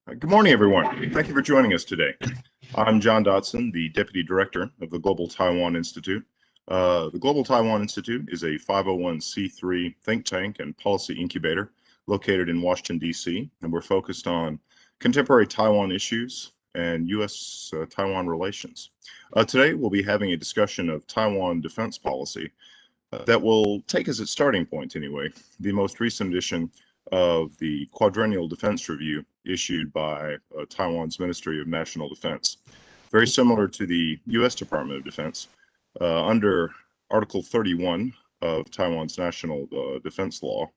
Good morning, everyone. Thank you for joining us today. I'm John Dodson, the Deputy Director of the Global Taiwan Institute. The Global Taiwan Institute is a 501c3 think tank and policy incubator located in Washington, D.C., and we're focused on contemporary Taiwan issues and U.S.-Taiwan relations. Today, we'll be having a discussion of Taiwan defense policy that will take as its starting point, anyway, the most recent edition of the Quadrennial Defense Review issued by Taiwan's Ministry of National Defense. Very similar to the U.S. Department of Defense, under Article 31 of Taiwan's National Defense Law,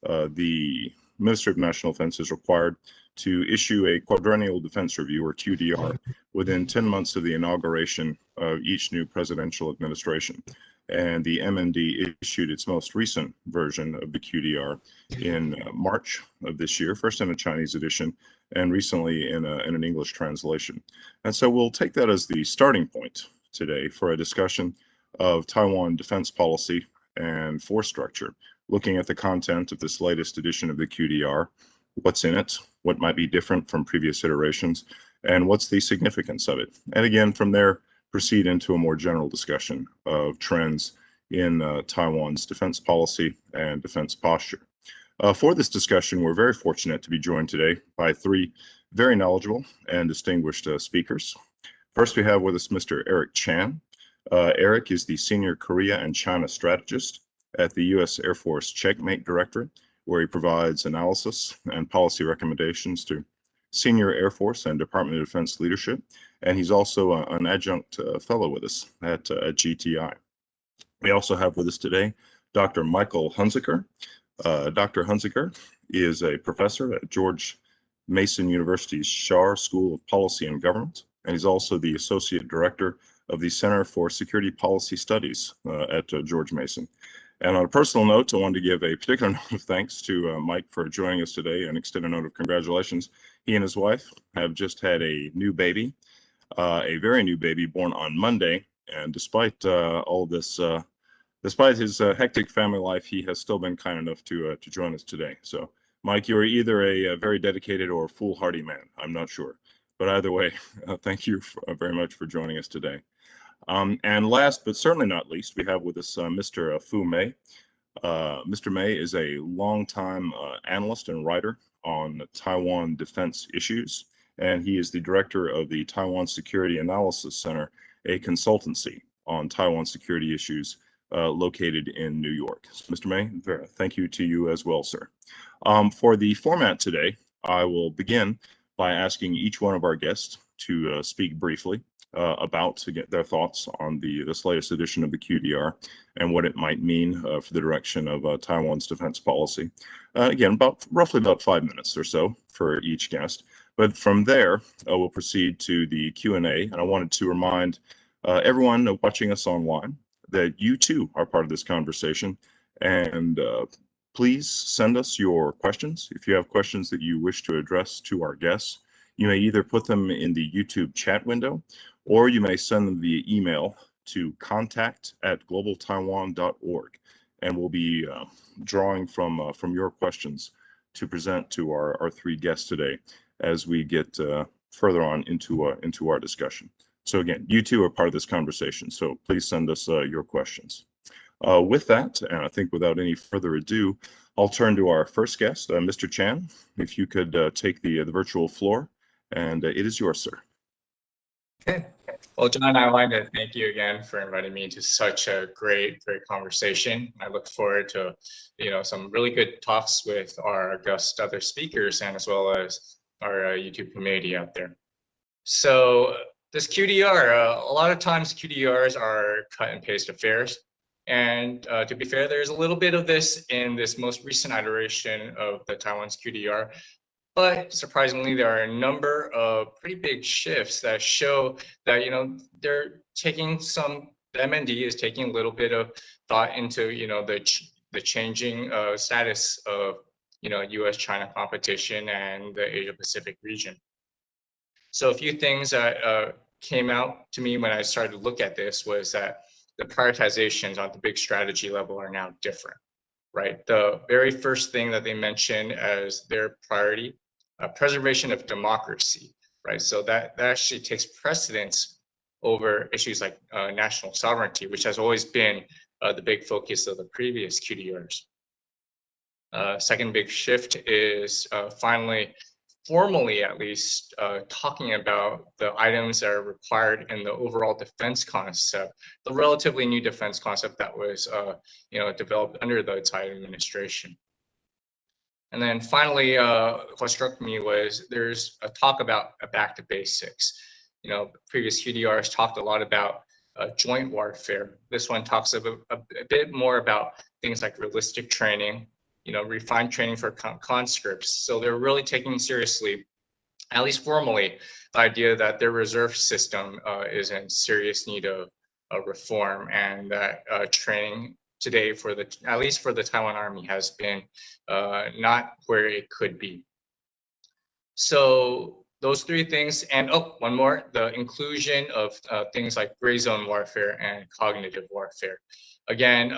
the Ministry of National Defense is required to issue a Quadrennial Defense Review, or QDR, within 10 months of the inauguration of each new presidential administration. And the MND issued its most recent version of the QDR in March of this year, first in a Chinese edition and recently in an English translation. And so we'll take that as the starting point today for a discussion of Taiwan defense policy and force structure, looking at the content of this latest edition of the QDR, what's in it, what might be different from previous iterations, and what's the significance of it. And again, from there, proceed into a more general discussion of trends in Taiwan's defense policy and defense posture. For this discussion, we're very fortunate to be joined today by three very knowledgeable and distinguished speakers. First, we have with us Mr. Eric Chan. Eric is the Senior Korea and China Strategist at the U.S. Air Force Checkmate Directorate, where he provides analysis and policy recommendations to senior Air Force and Department of Defense leadership, and he's also an adjunct fellow with us at GTI. We also have with us today Dr. Michael Hunziker. Dr. Hunziker is a professor at George Mason University's Schar School of Policy and Government, and he's also the Associate Director of the Center for Security Policy Studies at George Mason. And on a personal note, I wanted to give a particular note of thanks to Mike for joining us today and extend a note of congratulations. He and his wife have just had a new baby, a very new baby born on Monday. And despite all this, despite his hectic family life, he has still been kind enough to join us today. So, Mike, you are either a very dedicated or foolhardy man. I'm not sure. But either way, thank you very much for joining us today. And last, but certainly not least, we have with us Mr. Fumey. Mr. May is a longtime analyst and writer on Taiwan defense issues, and he is the director of the Taiwan Security Analysis Center, a consultancy on Taiwan security issues located in New York. So, Mr. May, thank you to you as well, sir. For the format today, I will begin by asking each one of our guests to speak briefly to get their thoughts on this latest edition of the QDR and what it might mean for the direction of Taiwan's defense policy. Again, roughly about 5 minutes or so for each guest. But from there, we'll proceed to the Q&A. And I wanted to remind everyone watching us online that you too are part of this conversation. And please send us your questions. If you have questions that you wish to address to our guests, you may either put them in the YouTube chat window, or you may send them via email to contact@globaltaiwan.org, and we'll be drawing from your questions to present to our three guests today as we get further on into our discussion. So again, you too are part of this conversation, so please send us your questions. With that, and I think without any further ado, I'll turn to our first guest, Mr. Chan. If you could take the virtual floor, and it is yours, sir. Okay. Well, John, I want to thank you again for inviting me to such a great conversation. I look forward to, some really good talks with our guest other speakers and as well as our YouTube community out there. So this QDR, a lot of times QDRs are cut and paste affairs. And to be fair, there's a little bit of this in this most recent iteration of the Taiwan's QDR. But surprisingly, there are a number of pretty big shifts that show that, they're taking the MND is taking a little bit of thought into, the changing status of, U.S.-China competition and the Asia-Pacific region. So a few things that came out to me when I started to look at this was that the prioritizations on the big strategy level are now different, right? The very first thing that they mentioned as their priority preservation of democracy, right? So that actually takes precedence over issues like national sovereignty, which has always been the big focus of the previous QDRs. Second big shift is finally, formally at least, talking about the items that are required in the overall defense concept, the relatively new defense concept that was developed under the Tsai administration. And then finally, what struck me was there's a talk about a back to basics. Previous QDRs talked a lot about joint warfare. This one talks a bit more about things like realistic training, refined training for conscripts. So they're really taking seriously, at least formally, the idea that their reserve system is in serious need of reform, and that training today at least for the Taiwan Army has been not where it could be. So those three things, and one more, the inclusion of things like gray zone warfare and cognitive warfare. Again,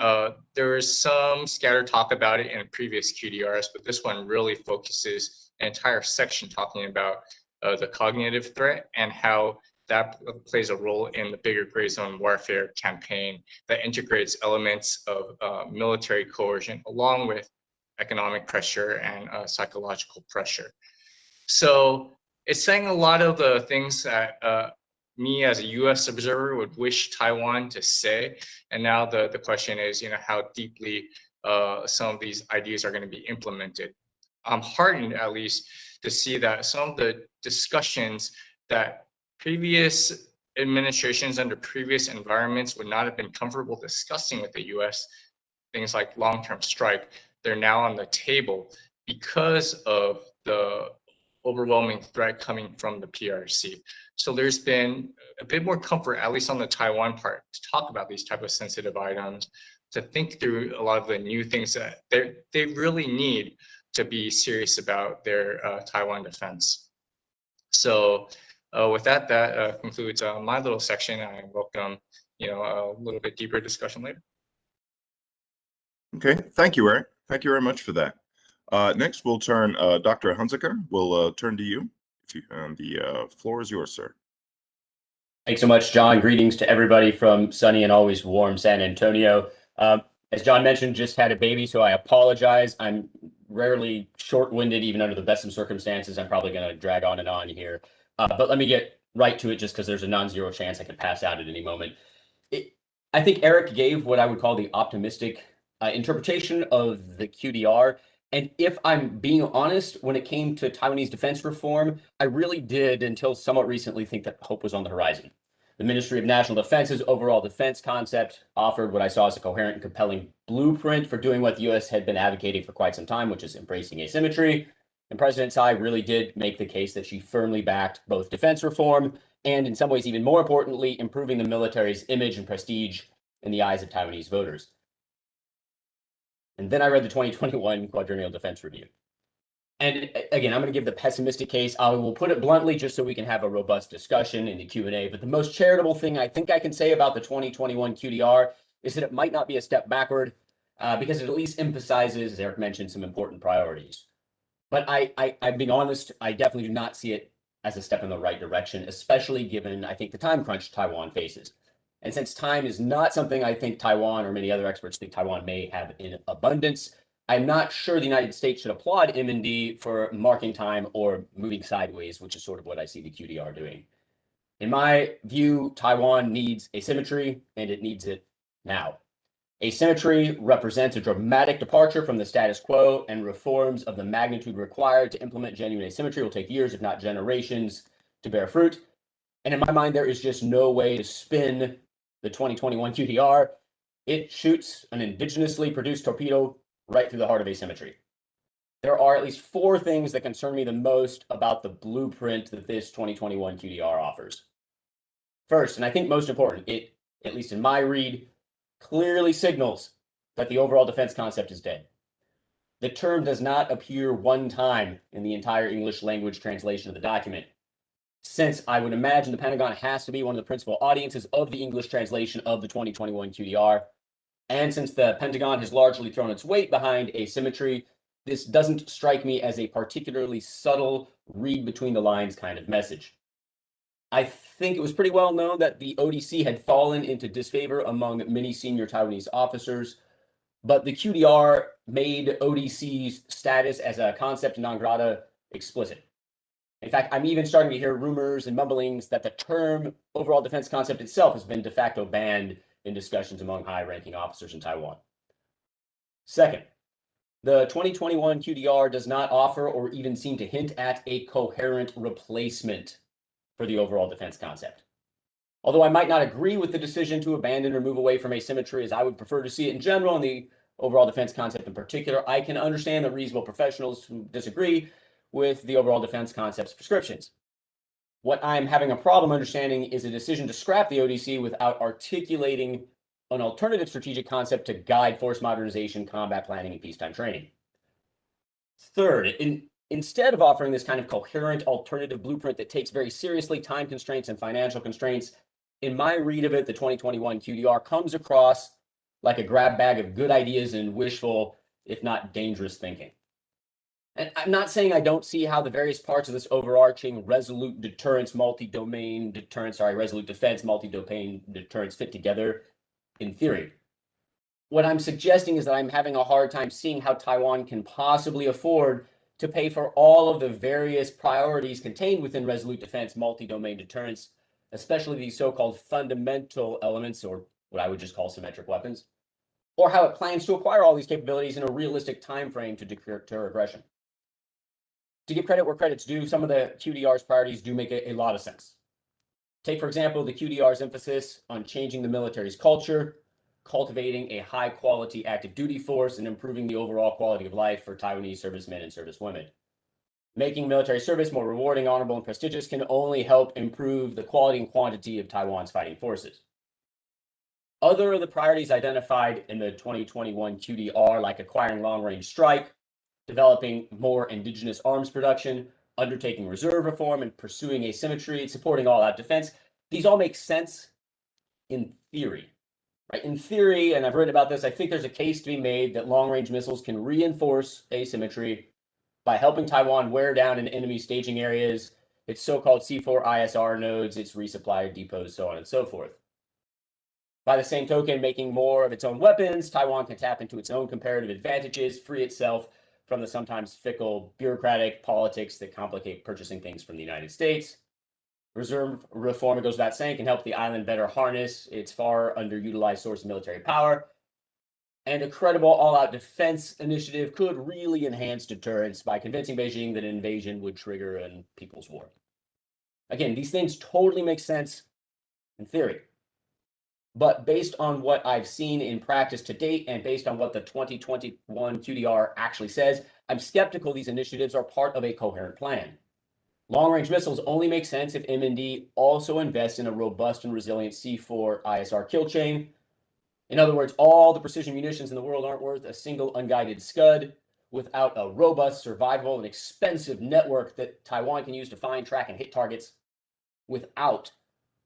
there is some scattered talk about it in previous QDRs, but this one really focuses an entire section talking about the cognitive threat and how that plays a role in the bigger gray zone warfare campaign that integrates elements of military coercion along with economic pressure and psychological pressure. So it's saying a lot of the things that me as a US observer would wish Taiwan to say. And now the question is, how deeply some of these ideas are going to be implemented. I'm heartened, at least, to see that some of the discussions that previous administrations under previous environments would not have been comfortable discussing with the US, things like long-term strike, they're now on the table because of the overwhelming threat coming from the PRC. So there's been a bit more comfort, at least on the Taiwan part, to talk about these type of sensitive items, to think through a lot of the new things that they really need to be serious about their Taiwan defense. So with that concludes my little section. I welcome a little bit deeper discussion later. Okay, thank you, Eric. Thank you very much for that. Next, we'll turn Dr. Hunziker. We'll turn to you. The floor is yours, sir. Thanks so much, John. Greetings to everybody from sunny and always warm San Antonio. As John mentioned, just had a baby, so I apologize. I'm rarely short-winded, even under the best of circumstances. I'm probably going to drag on and on here. But let me get right to it, just because there's a non-zero chance I could pass out at any moment. I think Eric gave what I would call the optimistic interpretation of the QDR. And if I'm being honest, when it came to Taiwanese defense reform, I really did, until somewhat recently, think that hope was on the horizon. The Ministry of National Defense's overall defense concept offered what I saw as a coherent and compelling blueprint for doing what the U.S. had been advocating for quite some time, which is embracing asymmetry. And President Tsai really did make the case that she firmly backed both defense reform and, in some ways, even more importantly, improving the military's image and prestige in the eyes of Taiwanese voters. And then I read the 2021 Quadrennial Defense Review. And again, I'm going to give the pessimistic case. I will put it bluntly just so we can have a robust discussion in the Q&A. But the most charitable thing I think I can say about the 2021 QDR is that it might not be a step backward because it at least emphasizes, as Eric mentioned, some important priorities. But I'm being honest, I definitely do not see it as a step in the right direction, especially given, I think, the time crunch Taiwan faces. And since time is not something I think Taiwan or many other experts think Taiwan may have in abundance, I'm not sure the United States should applaud M&D for marking time or moving sideways, which is sort of what I see the QDR doing. In my view, Taiwan needs asymmetry, and it needs it now. Asymmetry represents a dramatic departure from the status quo, and reforms of the magnitude required to implement genuine asymmetry will take years, if not generations, to bear fruit. And in my mind, there is just no way to spin the 2021 QDR. It shoots an indigenously produced torpedo right through the heart of asymmetry. There are at least 4 things that concern me the most about the blueprint that this 2021 QDR offers. First, and I think most important, it, at least in my read, clearly signals that the overall defense concept is dead. The term does not appear one time in the entire English language translation of the document. Since I would imagine the Pentagon has to be one of the principal audiences of the English translation of the 2021 QDR, and since the Pentagon has largely thrown its weight behind asymmetry, this doesn't strike me as a particularly subtle read between the lines kind of message. I think it was pretty well known that the ODC had fallen into disfavor among many senior Taiwanese officers, but the QDR made ODC's status as a concept non grata explicit. In fact, I'm even starting to hear rumors and mumblings that the term overall defense concept itself has been de facto banned in discussions among high-ranking officers in Taiwan. Second, the 2021 QDR does not offer or even seem to hint at a coherent replacement for the overall defense concept. Although I might not agree with the decision to abandon or move away from asymmetry as I would prefer to see it in general and the overall defense concept in particular, I can understand that reasonable professionals who disagree with the overall defense concept's prescriptions. What I'm having a problem understanding is a decision to scrap the ODC without articulating an alternative strategic concept to guide force modernization, combat planning, and peacetime training. Third, instead of offering this kind of coherent alternative blueprint that takes very seriously time constraints and financial constraints, in my read of it, the 2021 QDR comes across like a grab bag of good ideas and wishful, if not dangerous thinking. And I'm not saying I don't see how the various parts of this overarching resolute defense, multi-domain deterrence fit together in theory. What I'm suggesting is that I'm having a hard time seeing how Taiwan can possibly afford to pay for all of the various priorities contained within resolute defense, multi-domain deterrence, especially these so-called fundamental elements, or what I would just call symmetric weapons, or how it plans to acquire all these capabilities in a realistic time frame to deter aggression. To give credit where credit's due, some of the QDR's priorities do make a lot of sense. Take, for example, the QDR's emphasis on changing the military's culture, cultivating a high-quality active duty force, and improving the overall quality of life for Taiwanese servicemen and servicewomen. Making military service more rewarding, honorable, and prestigious can only help improve the quality and quantity of Taiwan's fighting forces. Other of the priorities identified in the 2021 QDR, like acquiring long-range strike, developing more indigenous arms production, undertaking reserve reform, and pursuing asymmetry, supporting all-out defense, these all make sense in theory. Right? In theory, and I've written about this, I think there's a case to be made that long-range missiles can reinforce asymmetry by helping Taiwan wear down an enemy staging areas, its so-called C4 ISR nodes, its resupply depots, so on and so forth. By the same token, making more of its own weapons, Taiwan can tap into its own comparative advantages, free itself from the sometimes fickle bureaucratic politics that complicate purchasing things from the United States. Reserve reform, it goes without saying, can help the island better harness its far underutilized source of military power. And a credible all-out defense initiative could really enhance deterrence by convincing Beijing that an invasion would trigger a people's war. Again, these things totally make sense in theory. But based on what I've seen in practice to date and based on what the 2021 QDR actually says, I'm skeptical these initiatives are part of a coherent plan. Long-range missiles only make sense if MND also invests in a robust and resilient C4 ISR kill chain. In other words, all the precision munitions in the world aren't worth a single unguided scud without a robust, survivable, and expensive network that Taiwan can use to find, track, and hit targets without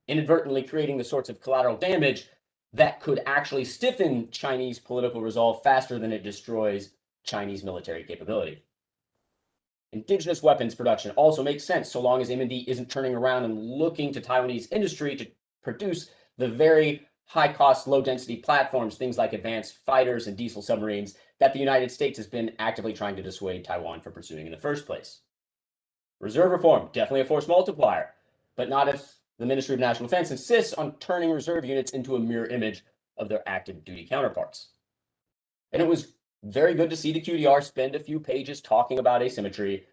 inadvertently creating the sorts of collateral damage that could actually stiffen Chinese political resolve faster than it destroys Chinese military capability. Indigenous weapons production also makes sense so long as M&D isn't turning around and looking to Taiwanese industry to produce the very high-cost, low-density platforms, things like advanced fighters and diesel submarines, that the United States has been actively trying to dissuade Taiwan from pursuing in the first place. Reserve reform, definitely a force multiplier, but not if the Ministry of National Defense insists on turning reserve units into a mirror image of their active duty counterparts. And it was very good to see the QDR spend a few pages talking about asymmetry,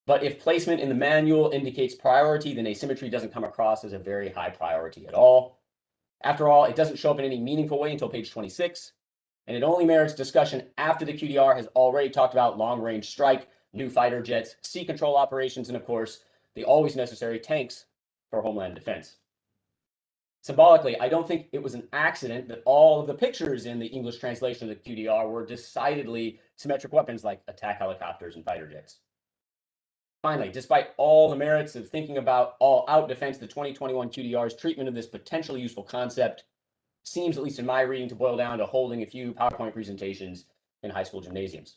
but if placement in the manual indicates priority, then asymmetry doesn't come across as a very high priority at all. After all, it doesn't show up in any meaningful way until page 26, and it only merits discussion after the QDR has already talked about long-range strike, new fighter jets, sea control operations, and of course, the always necessary tanks for homeland defense. Symbolically, I don't think it was an accident that all of the pictures in the English translation of the QDR were decidedly symmetric weapons like attack helicopters and fighter jets. Finally, despite all the merits of thinking about all-out defense, the 2021 QDR's treatment of this potentially useful concept seems, at least in my reading, to boil down to holding a few PowerPoint presentations in high school gymnasiums.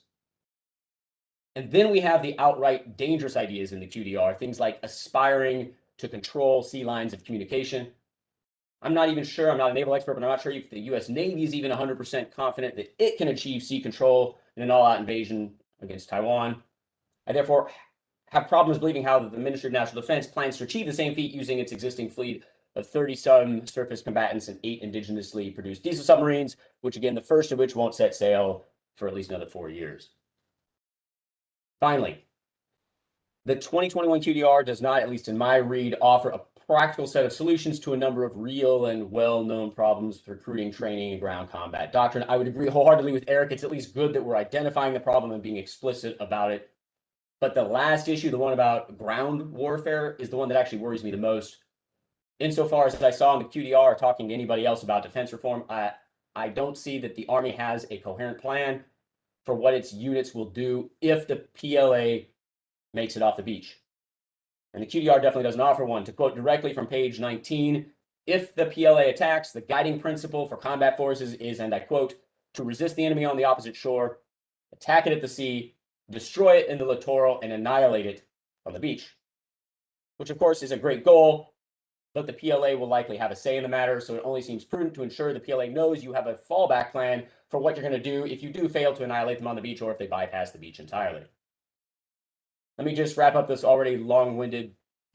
And then we have the outright dangerous ideas in the QDR, things like aspiring to control sea lines of communication. I'm not even sure, I'm not a naval expert, but I'm not sure if the US Navy is even 100% confident that it can achieve sea control in an all-out invasion against Taiwan. I therefore have problems believing how the Ministry of National Defense plans to achieve the same feat using its existing fleet of 30-some surface combatants and 8 indigenously produced diesel submarines, which again, the first of which won't set sail for at least another 4 years. Finally, the 2021 QDR does not, at least in my read, offer a practical set of solutions to a number of real and well-known problems with recruiting, training, and ground combat doctrine. I would agree wholeheartedly with Eric. It's at least good that we're identifying the problem and being explicit about it. But the last issue, the one about ground warfare, is the one that actually worries me the most. Insofar as I saw in the QDR talking to anybody else about defense reform, I don't see that the Army has a coherent plan for what its units will do if the PLA makes it off the beach. And the QDR definitely doesn't offer one. To quote directly from page 19, if the PLA attacks, the guiding principle for combat forces is, and I quote, to resist the enemy on the opposite shore, attack it at the sea, destroy it in the littoral, and annihilate it on the beach. Which of course is a great goal, but the PLA will likely have a say in the matter, so it only seems prudent to ensure the PLA knows you have a fallback plan for what you're going to do if you do fail to annihilate them on the beach or if they bypass the beach entirely. Let me just wrap up this already long-winded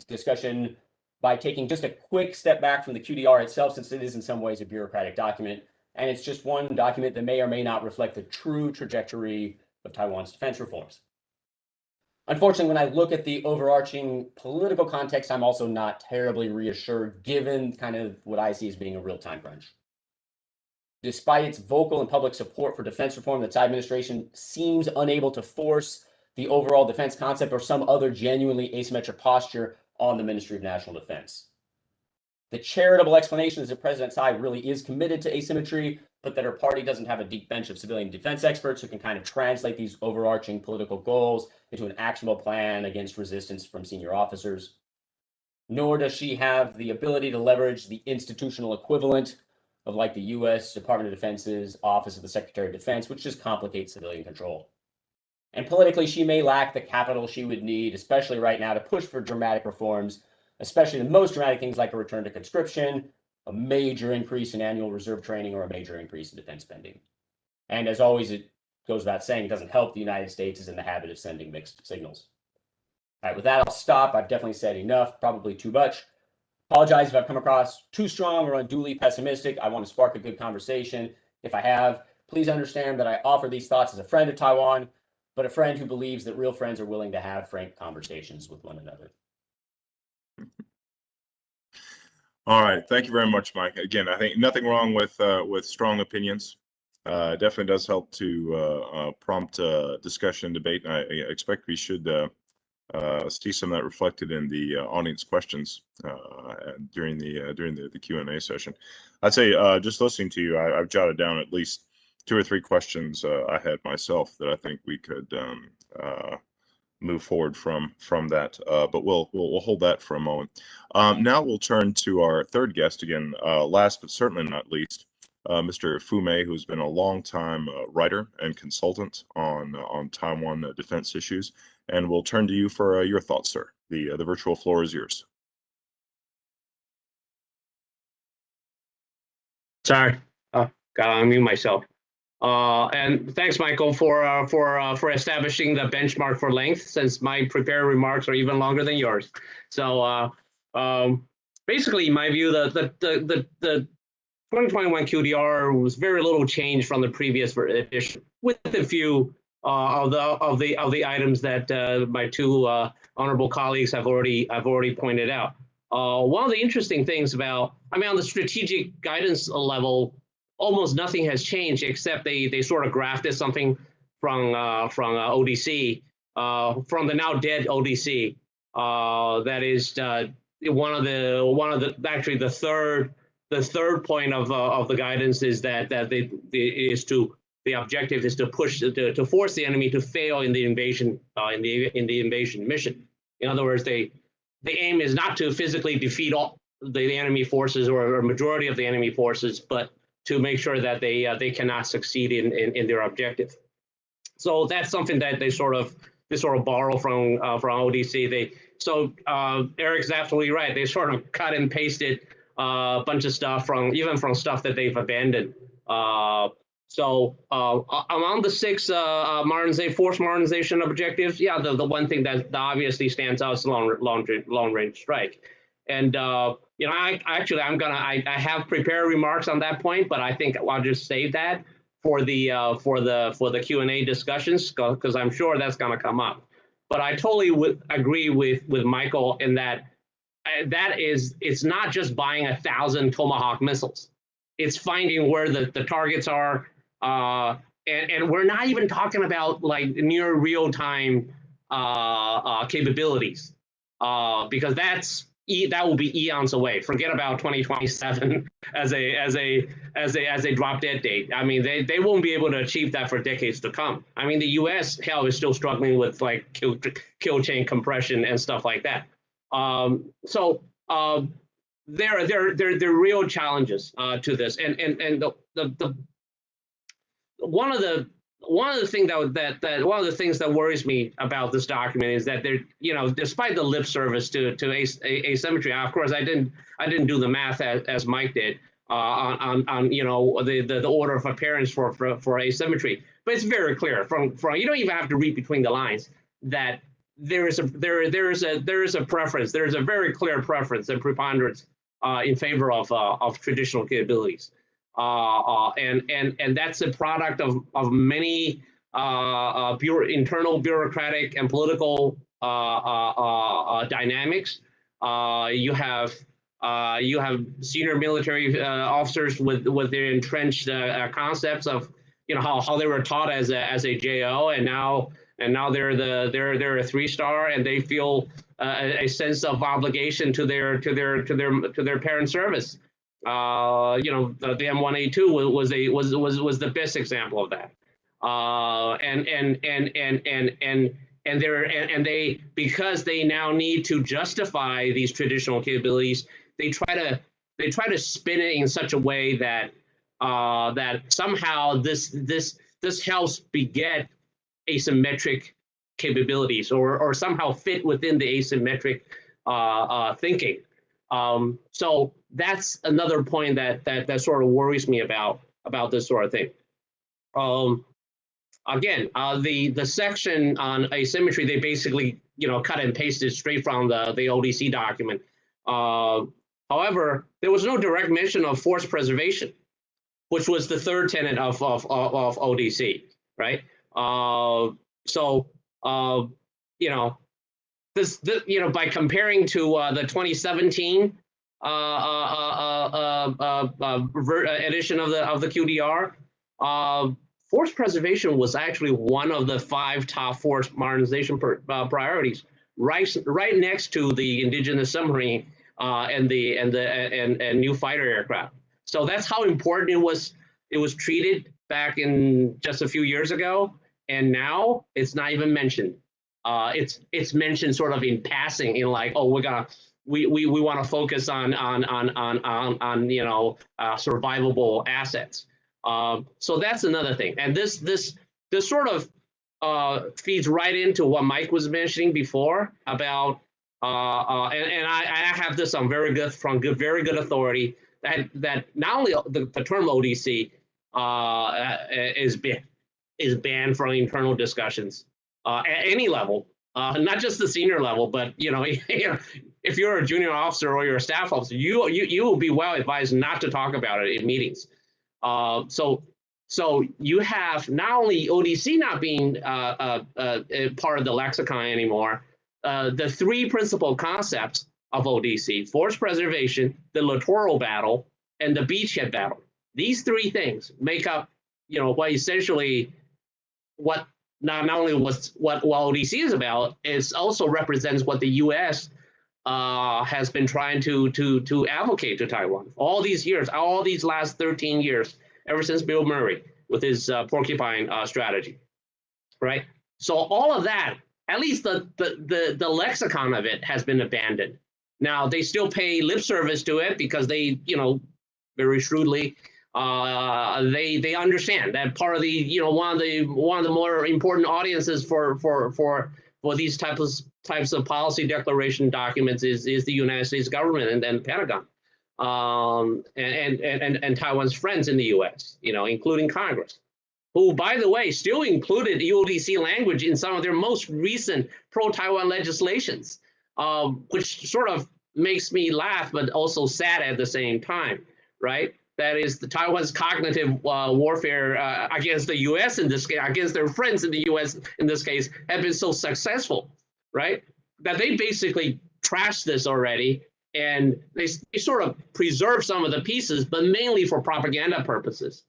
discussion by taking just a quick step back from the QDR itself, since it is in some ways a bureaucratic document, and it's just one document that may or may not reflect the true trajectory of Taiwan's defense reforms. Unfortunately, when I look at the overarching political context, I'm also not terribly reassured, given kind of what I see as being a real time crunch. Despite its vocal and public support for defense reform, the Tsai administration seems unable to force the overall defense concept or some other genuinely asymmetric posture on the Ministry of National Defense. The charitable explanation is that President Tsai really is committed to asymmetry, but that her party doesn't have a deep bench of civilian defense experts who can kind of translate these overarching political goals into an actionable plan against resistance from senior officers. Nor does she have the ability to leverage the institutional equivalent of like the US Department of Defense's Office of the Secretary of Defense, which just complicates civilian control. And politically, she may lack the capital she would need, especially right now, to push for dramatic reforms, especially the most dramatic things like a return to conscription, a major increase in annual reserve training, or a major increase in defense spending. And as always, it goes without saying, it doesn't help the United States is in the habit of sending mixed signals. All right, with that, I'll stop. I've definitely said enough, probably too much. Apologize if I've come across too strong or unduly pessimistic. I want to spark a good conversation. If I have, please understand that I offer these thoughts as a friend of Taiwan, but a friend who believes that real friends are willing to have frank conversations with one another. All right, thank you very much, Mike. Again, I think nothing wrong with strong opinions. It definitely does help to prompt discussion, debate. And I expect we should see some of that reflected in the audience questions during the Q&A session. I'd say just listening to you, I've jotted down at least 2 or 3 questions I had myself that I think we could move forward from that, but we'll hold that for a moment. Now we'll turn to our third guest again, last but certainly not least, Mr. Fumey, who's been a long-time writer and consultant on Taiwan defense issues, and we'll turn to you for your thoughts, sir. The virtual floor is yours. Sorry, gotta unmute myself. And thanks, Michael, for establishing the benchmark for length, since my prepared remarks are even longer than yours. So basically, in my view, the 2021 QDR was very little change from the previous edition, with a few of the items that my 2 honorable colleagues have already pointed out. One of the interesting things about, I mean, on the strategic guidance level, almost nothing has changed except they sort of grafted something from ODC, from the now dead ODC. That is one of the actually the third point of the guidance is that the objective is to push to force the enemy to fail in the invasion in the invasion mission. In other words, the aim is not to physically defeat all the enemy forces or a majority of the enemy forces, but to make sure that they cannot succeed in their objective. So that's something that they sort of sort of borrow from ODC. Eric's absolutely right. They sort of cut and pasted a bunch of stuff even from stuff that they've abandoned. Among the 6 force modernization objectives, yeah, the one thing that obviously stands out is long range strike. And I have prepared remarks on that point, but I think I'll just save that for the Q&A discussions, because I'm sure that's going to come up. But I totally would agree with Michael in that it's not just buying 1,000 Tomahawk missiles. It's finding where the targets are, and we're not even talking about like near real-time capabilities, because that will be eons away. Forget about 2027 as a drop dead date. I mean, they won't be able to achieve that for decades to come. I mean, the U.S. hell is still struggling with like kill chain compression and stuff like that. There are real challenges to this, and one of the things that worries me about this document is that despite the lip service to asymmetry, of course I didn't do the math as Mike did on the order of appearance for asymmetry, but it's very clear from you don't even have to read between the lines that there is a preference. There is a very clear preference and preponderance in favor of traditional capabilities. And that's a product of many internal bureaucratic and political dynamics. You have senior military officers with their entrenched concepts of how they were taught as a JO, and now they're a 3-star, and they feel a sense of obligation to their parent service. The M1A2 was the best example of that. And they, because they now need to justify these traditional capabilities, they try to spin it in such a way that that somehow this helps beget asymmetric capabilities, or somehow fit within the asymmetric thinking. So that's another point that sort of worries me about this sort of thing. Again, the section on asymmetry, they basically cut and pasted straight from the ODC document. However, there was no direct mention of force preservation, which was the third tenet of ODC, right? This by comparing to the 2017 edition of the QDR, force preservation was actually one of the 5 top force modernization priorities, right next to the indigenous submarine and new fighter aircraft. So that's how important it was treated back in just a few years ago, and now it's not even mentioned. It's mentioned sort of in passing, in like, oh, we want to focus on survivable assets. So that's another thing, and this sort of feeds right into what Mike was mentioning before about and I have this on very good authority that not only the term ODC is banned from internal discussions at any level, not just the senior level, but if you're a junior officer or you're a staff officer, you will be well advised not to talk about it in meetings. So you have not only ODC not being part of the lexicon anymore, the 3 principal concepts of ODC: force preservation, the littoral battle, and the beachhead battle. These 3 things make up, what essentially what not only what ODC is about, it also represents what the U.S. Has been trying to advocate to Taiwan all these years, all these last 13 years, ever since Bill Murray with his porcupine strategy, right? So all of that, at least the lexicon of it, has been abandoned. Now they still pay lip service to it because they, very shrewdly they understand that part of the one of the more important audiences for these types of policy declaration documents is the United States government and then the Pentagon, and Taiwan's friends in the U.S. Including Congress, who, by the way, still included UODC language in some of their most recent pro-Taiwan legislations, which sort of makes me laugh, but also sad at the same time, right? That is, the Taiwan's cognitive warfare against the U.S. in this case, against their friends in the U.S. in this case, have been so successful, right? That they basically trashed this already, and they sort of preserve some of the pieces, but mainly for propaganda purposes.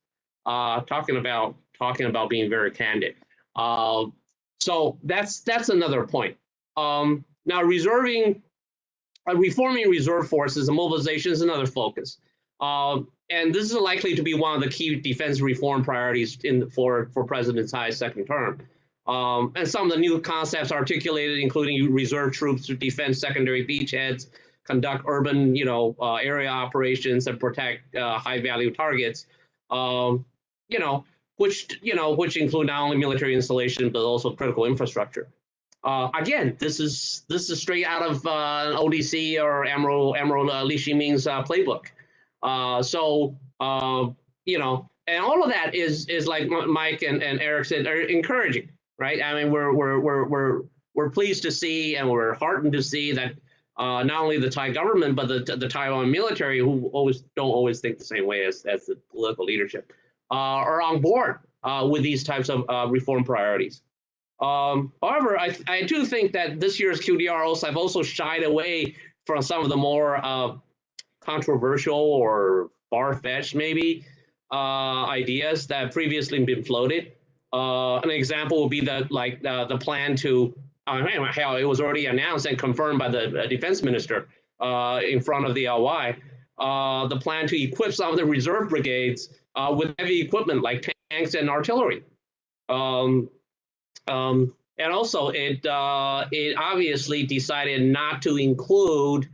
Talking about being very candid. So that's another point. Now, reforming reserve forces and mobilization is another focus. And this is likely to be one of the key defense reform priorities for President Tsai's second term. And some of the new concepts articulated, including reserve troops to defend secondary beachheads, conduct urban, area operations, and protect high-value targets. Which include not only military installation but also critical infrastructure. Again, this is straight out of ODC or Admiral Li Shiming's playbook. And all of that is like Mike and Eric said, are encouraging, right? I mean, we're pleased to see, and we're heartened to see that not only the Thai government but the Taiwan military, who don't always think the same way as the political leadership, are on board with these types of reform priorities. However, I do think that this year's QDROs have also shied away from some of the more controversial or far-fetched, maybe, ideas that have previously been floated. An example would be the plan to, hell, it was already announced and confirmed by the defense minister in front of the LY, the plan to equip some of the reserve brigades with heavy equipment like tanks and artillery. And also, it obviously decided not to include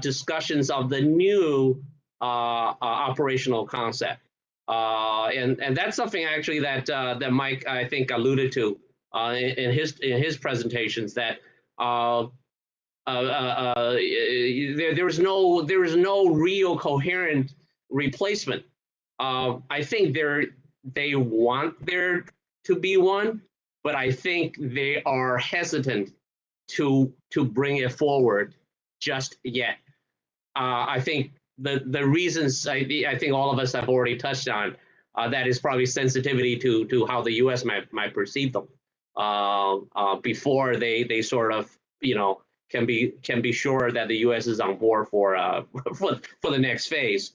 discussions of the new operational concept, and that's something actually that Mike, I think, alluded to in his presentations, that there is no real coherent replacement. I think they want there to be one, but I think they are hesitant to bring it forward just yet. I think the reasons I think all of us have already touched on, that is probably sensitivity to how the U.S. might perceive them before they sort of can be sure that the U.S. is on board for the next phase.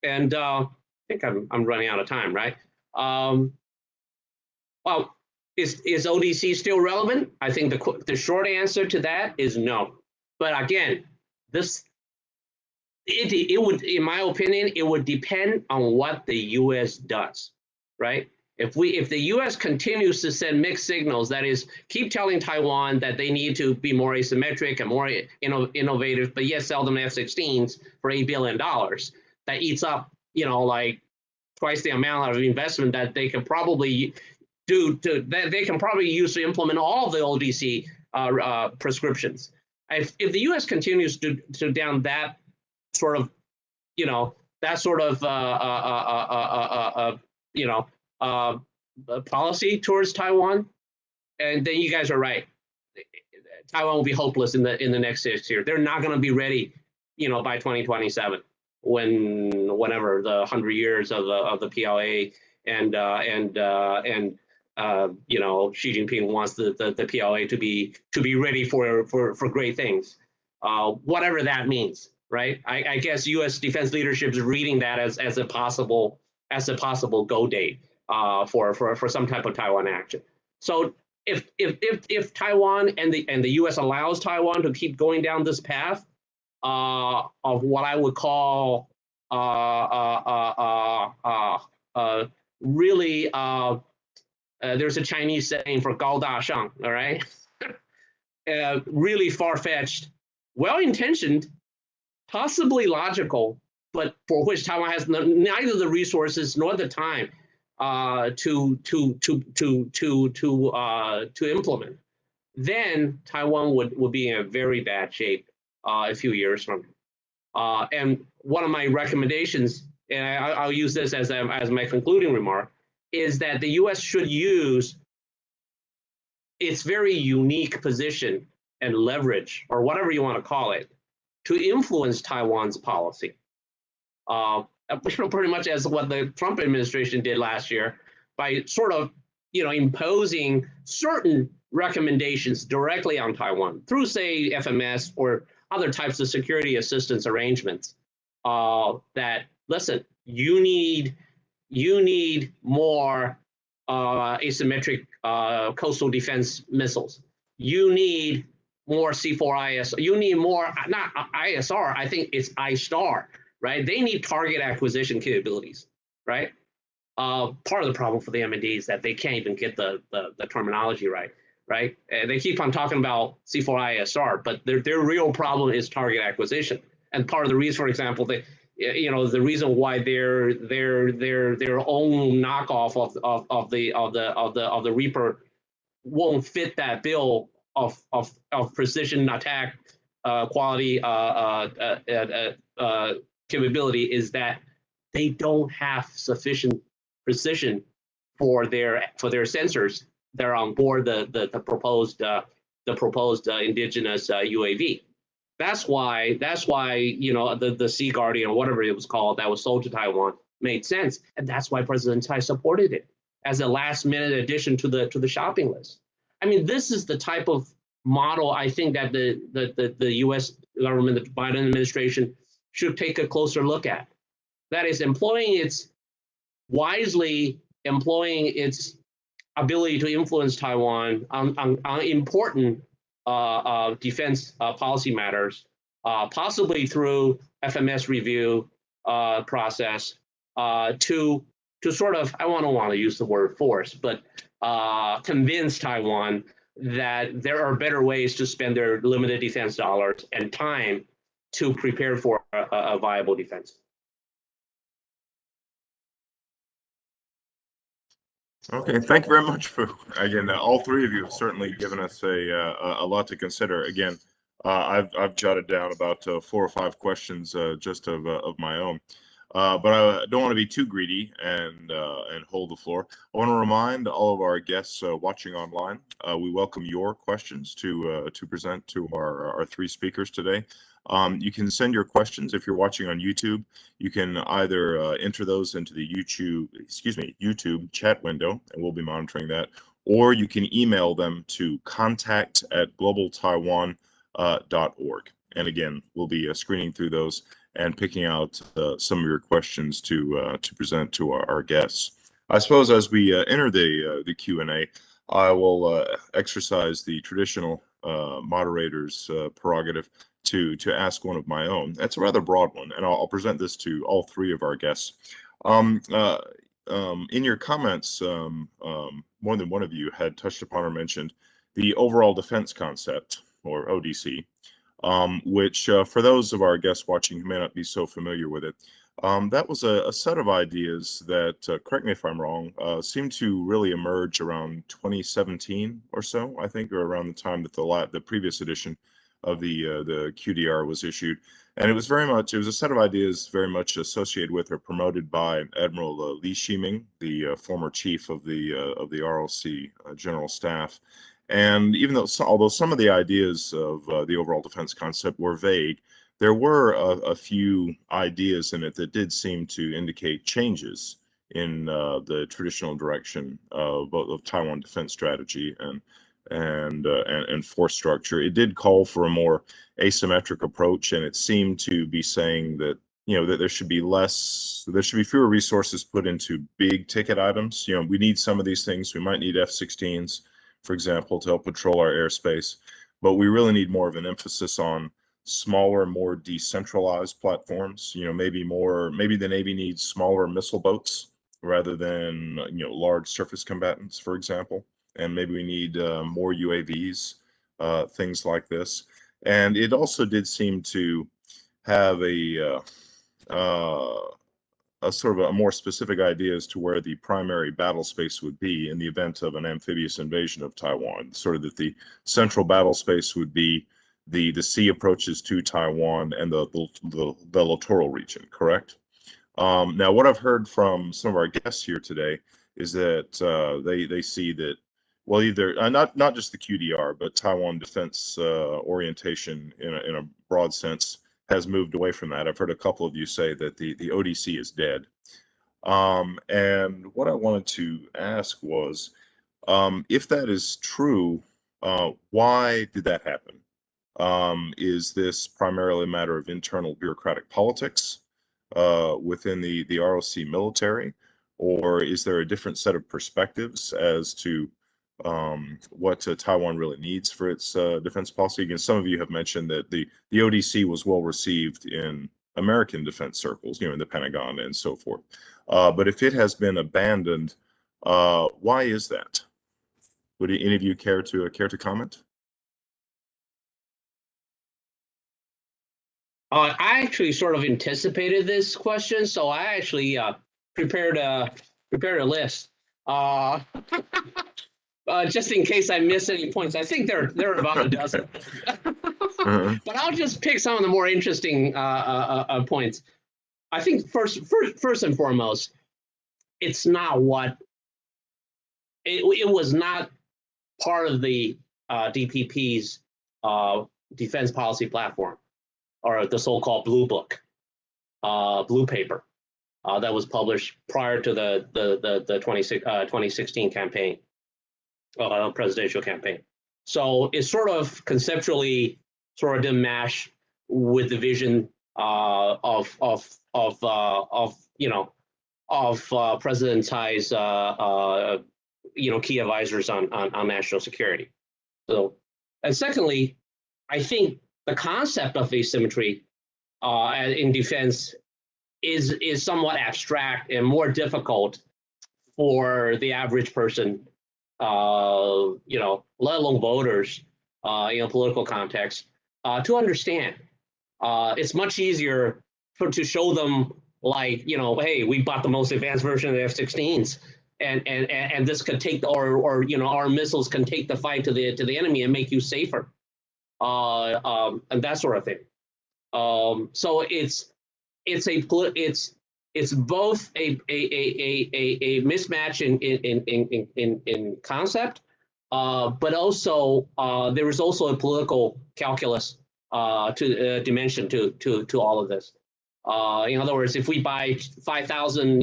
And I think I'm running out of time, right? Well, is ODC still relevant? I think the short answer to that is no. But again, it would, in my opinion, it would depend on what the U.S. does, right? If the U.S. continues to send mixed signals, that is, keep telling Taiwan that they need to be more asymmetric and more innovative, but yet sell them F-16s for $8 billion, that eats up, like twice the amount of investment that they could probably they can probably use to implement all the ODC prescriptions. If the U.S. continues to down that sort of, policy towards Taiwan, and then you guys are right. Taiwan will be hopeless in the next 6 years. They're not going to be ready, by 2027, whenever the 100 years of the PLA and Xi Jinping wants the PLA to be ready for great things, whatever that means, right? I guess U.S. defense leadership is reading that as a possible go date for some type of Taiwan action. So if Taiwan and the U.S. allows Taiwan to keep going down this path of what I would call really. There's a Chinese saying for 高大上, all right? Really far-fetched, well-intentioned, possibly logical, but for which Taiwan has neither the resources nor the time to implement, then Taiwan would be in a very bad shape a few years from now. And one of my recommendations, and I'll use this as my concluding remark, is that the U.S. should use its very unique position and leverage, or whatever you want to call it, to influence Taiwan's policy. Pretty much as what the Trump administration did last year by sort of, imposing certain recommendations directly on Taiwan through, say, FMS or other types of security assistance arrangements. That listen, you need more asymmetric coastal defense missiles. You need more C4ISR. You need more, not ISR. I think it's ISTAR, right? They need target acquisition capabilities, right? Part of the problem for the M&D is that they can't even get the terminology right? And they keep on talking about C4ISR, but their real problem is target acquisition. And part of the reason, for example, the reason why their own knockoff of the Reaper won't fit that bill of precision attack quality capability is that they don't have sufficient precision for their sensors that are on board the proposed indigenous UAV. That's why the Sea Guardian, whatever it was called, that was sold to Taiwan made sense, and that's why President Tsai supported it as a last-minute addition to the shopping list. I mean, this is the type of model I think that the U.S. government, the Biden administration, should take a closer look at. That is, wisely employing its ability to influence Taiwan on important defense policy matters, possibly through FMS review process, to sort of, I don't want to use the word force, but convince Taiwan that there are better ways to spend their limited defense dollars and time to prepare for a viable defense. Okay, thank you very much for, again, all three of you have certainly given us a lot to consider. Again, I've jotted down about 4 or 5 questions just of my own, but I don't want to be too greedy and hold the floor. I want to remind all of our guests watching online, we welcome your questions to present to our 3 speakers today. You can send your questions if you're watching on YouTube. You can either enter those into the YouTube chat window, and we'll be monitoring that, or you can email them to contact@globaltaiwan.org. And again, we'll be screening through those and picking out some of your questions to present to our guests. I suppose as we enter the Q&A, I will exercise the traditional moderator's prerogative to ask one of my own. That's a rather broad one, and I'll present this to all 3 of our guests. In your comments, more than one of you had touched upon or mentioned the overall defense concept, or ODC, which for those of our guests watching who may not be so familiar with it, that was a set of ideas that, correct me if I'm wrong, seemed to really emerge around 2017 or so, I think, or around the time that the previous edition of the QDR was issued. And it was a set of ideas very much associated with or promoted by Admiral Li Shiming, the former chief of the RLC General Staff. And although some of the ideas of the overall defense concept were vague, there were a few ideas in it that did seem to indicate changes in the traditional direction of Taiwan defense strategy and force structure. It did call for a more asymmetric approach, and it seemed to be saying that that there should be fewer resources put into big ticket items. We need some of these things. We might need F-16s, for example, to help patrol our airspace, but we really need more of an emphasis on smaller, more decentralized platforms. Maybe the Navy needs smaller missile boats rather than large surface combatants, for example. And maybe we need more UAVs, things like this. And it also did seem to have a a sort of a more specific idea as to where the primary battle space would be in the event of an amphibious invasion of Taiwan. Sort of that the central battle space would be the sea approaches to Taiwan and the littoral region, correct? Now, what I've heard from some of our guests here today is that they see that, well, either not just the QDR, but Taiwan defense orientation in a broad sense has moved away from that. I've heard a couple of you say that the ODC is dead. And what I wanted to ask was, if that is true, why did that happen? Is this primarily a matter of internal bureaucratic politics within the ROC military, or is there a different set of perspectives as to what Taiwan really needs for its defense policy? Again, some of you have mentioned that the ODC was well received in American defense circles, in the Pentagon and so forth. But if it has been abandoned, why is that? Would any of you care to comment? I actually sort of anticipated this question, so I actually prepared a list. Just in case I miss any points. I think there are about a dozen. But I'll just pick some of the more interesting points. I think first and foremost, it's not what it was not part of the DPP's defense policy platform, or the so-called blue book, blue paper that was published prior to the 2016 campaign. Presidential campaign. So it sort of conceptually sort of didn't mash with the vision of President Tsai's key advisors on national security. So, and secondly, I think the concept of asymmetry in defense is somewhat abstract and more difficult for the average person, let alone voters, in a political context, to understand. It's much easier to show them, like, hey, we bought the most advanced version of the F-16s, and this could take, or our missiles can take the fight to the enemy and make you safer, and that sort of thing. So it's both a mismatch in concept, but also there is also a political calculus dimension to all of this. In other words, if we buy 5,000,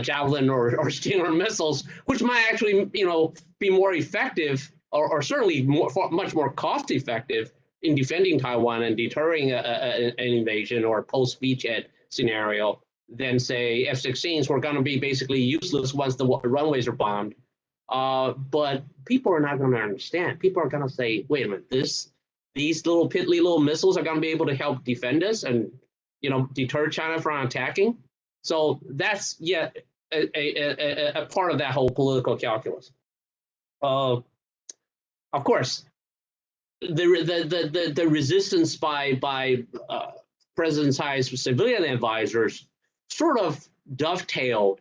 Javelin or Stinger missiles, which might actually, be more effective, or certainly much more cost effective in defending Taiwan and deterring an invasion or post-beachhead scenario, than say F-16s were going to be basically useless once the runways are bombed. But people are not going to understand. People are going to say, wait a minute, these little piddly little missiles are going to be able to help defend us and, deter China from attacking. So that's yet a part of that whole political calculus. Of course, the resistance by President Tsai's civilian advisors sort of dovetailed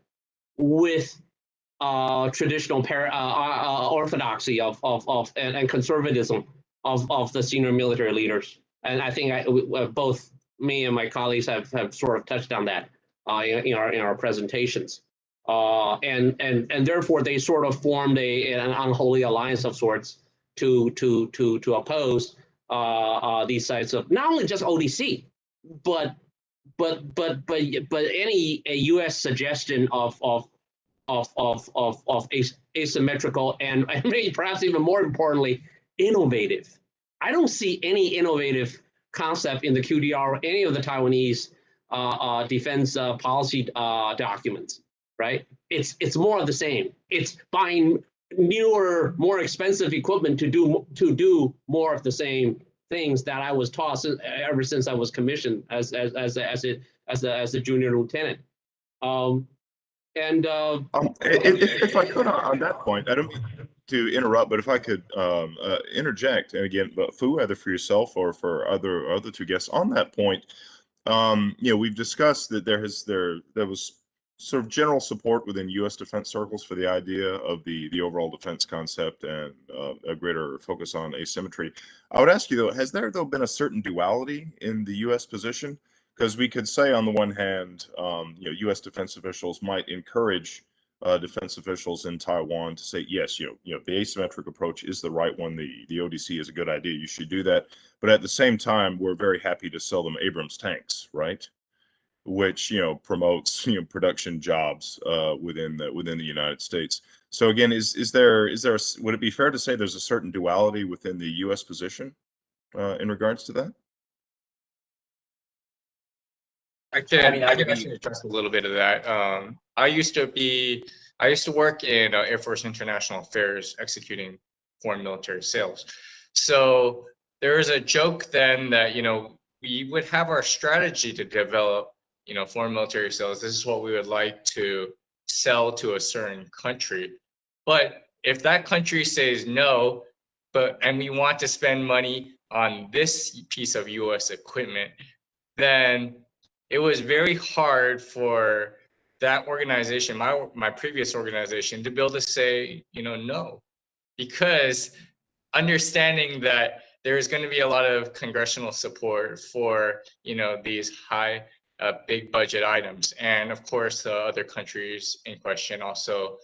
with traditional orthodoxy and conservatism of the senior military leaders, and I think both me and my colleagues have sort of touched on that in our presentations, and therefore they sort of formed an unholy alliance of sorts to oppose these sites of not only just ODC, but any U.S. suggestion of asymmetrical and maybe perhaps even more importantly, innovative. I don't see any innovative concept in the QDR or any of the Taiwanese defense policy documents, right? It's more of the same. It's buying newer, more expensive equipment to do more of the same things that I was taught ever since I was commissioned as a junior lieutenant. If I could on that point, I don't mean to interrupt, but if I could interject, and again, Fu, either for yourself or for other two guests on that point, We've discussed that there was sort of general support within U.S. defense circles for the idea of the overall defense concept and a greater focus on asymmetry. I would ask you though, has there though been a certain duality in the U.S. position? Because we could say on the one hand, U.S. defense officials might encourage defense officials in Taiwan to say, yes, the asymmetric approach is the right one. The ODC is a good idea. You should do that. But at the same time, we're very happy to sell them Abrams tanks, right? Which promotes production jobs within the United States. So again, would it be fair to say there's a certain duality within the U.S. position in regards to that? I can actually address a little bit of that. I used to work in Air Force International Affairs executing foreign military sales. So there is a joke then that we would have our strategy to develop foreign military sales. This is what we would like to sell to a certain country. But if that country says no, and we want to spend money on this piece of US equipment, then it was very hard for that organization, my previous organization, to be able to say, no, because understanding that there's going to be a lot of congressional support for, these high, big budget items. And of course, the other countries in question also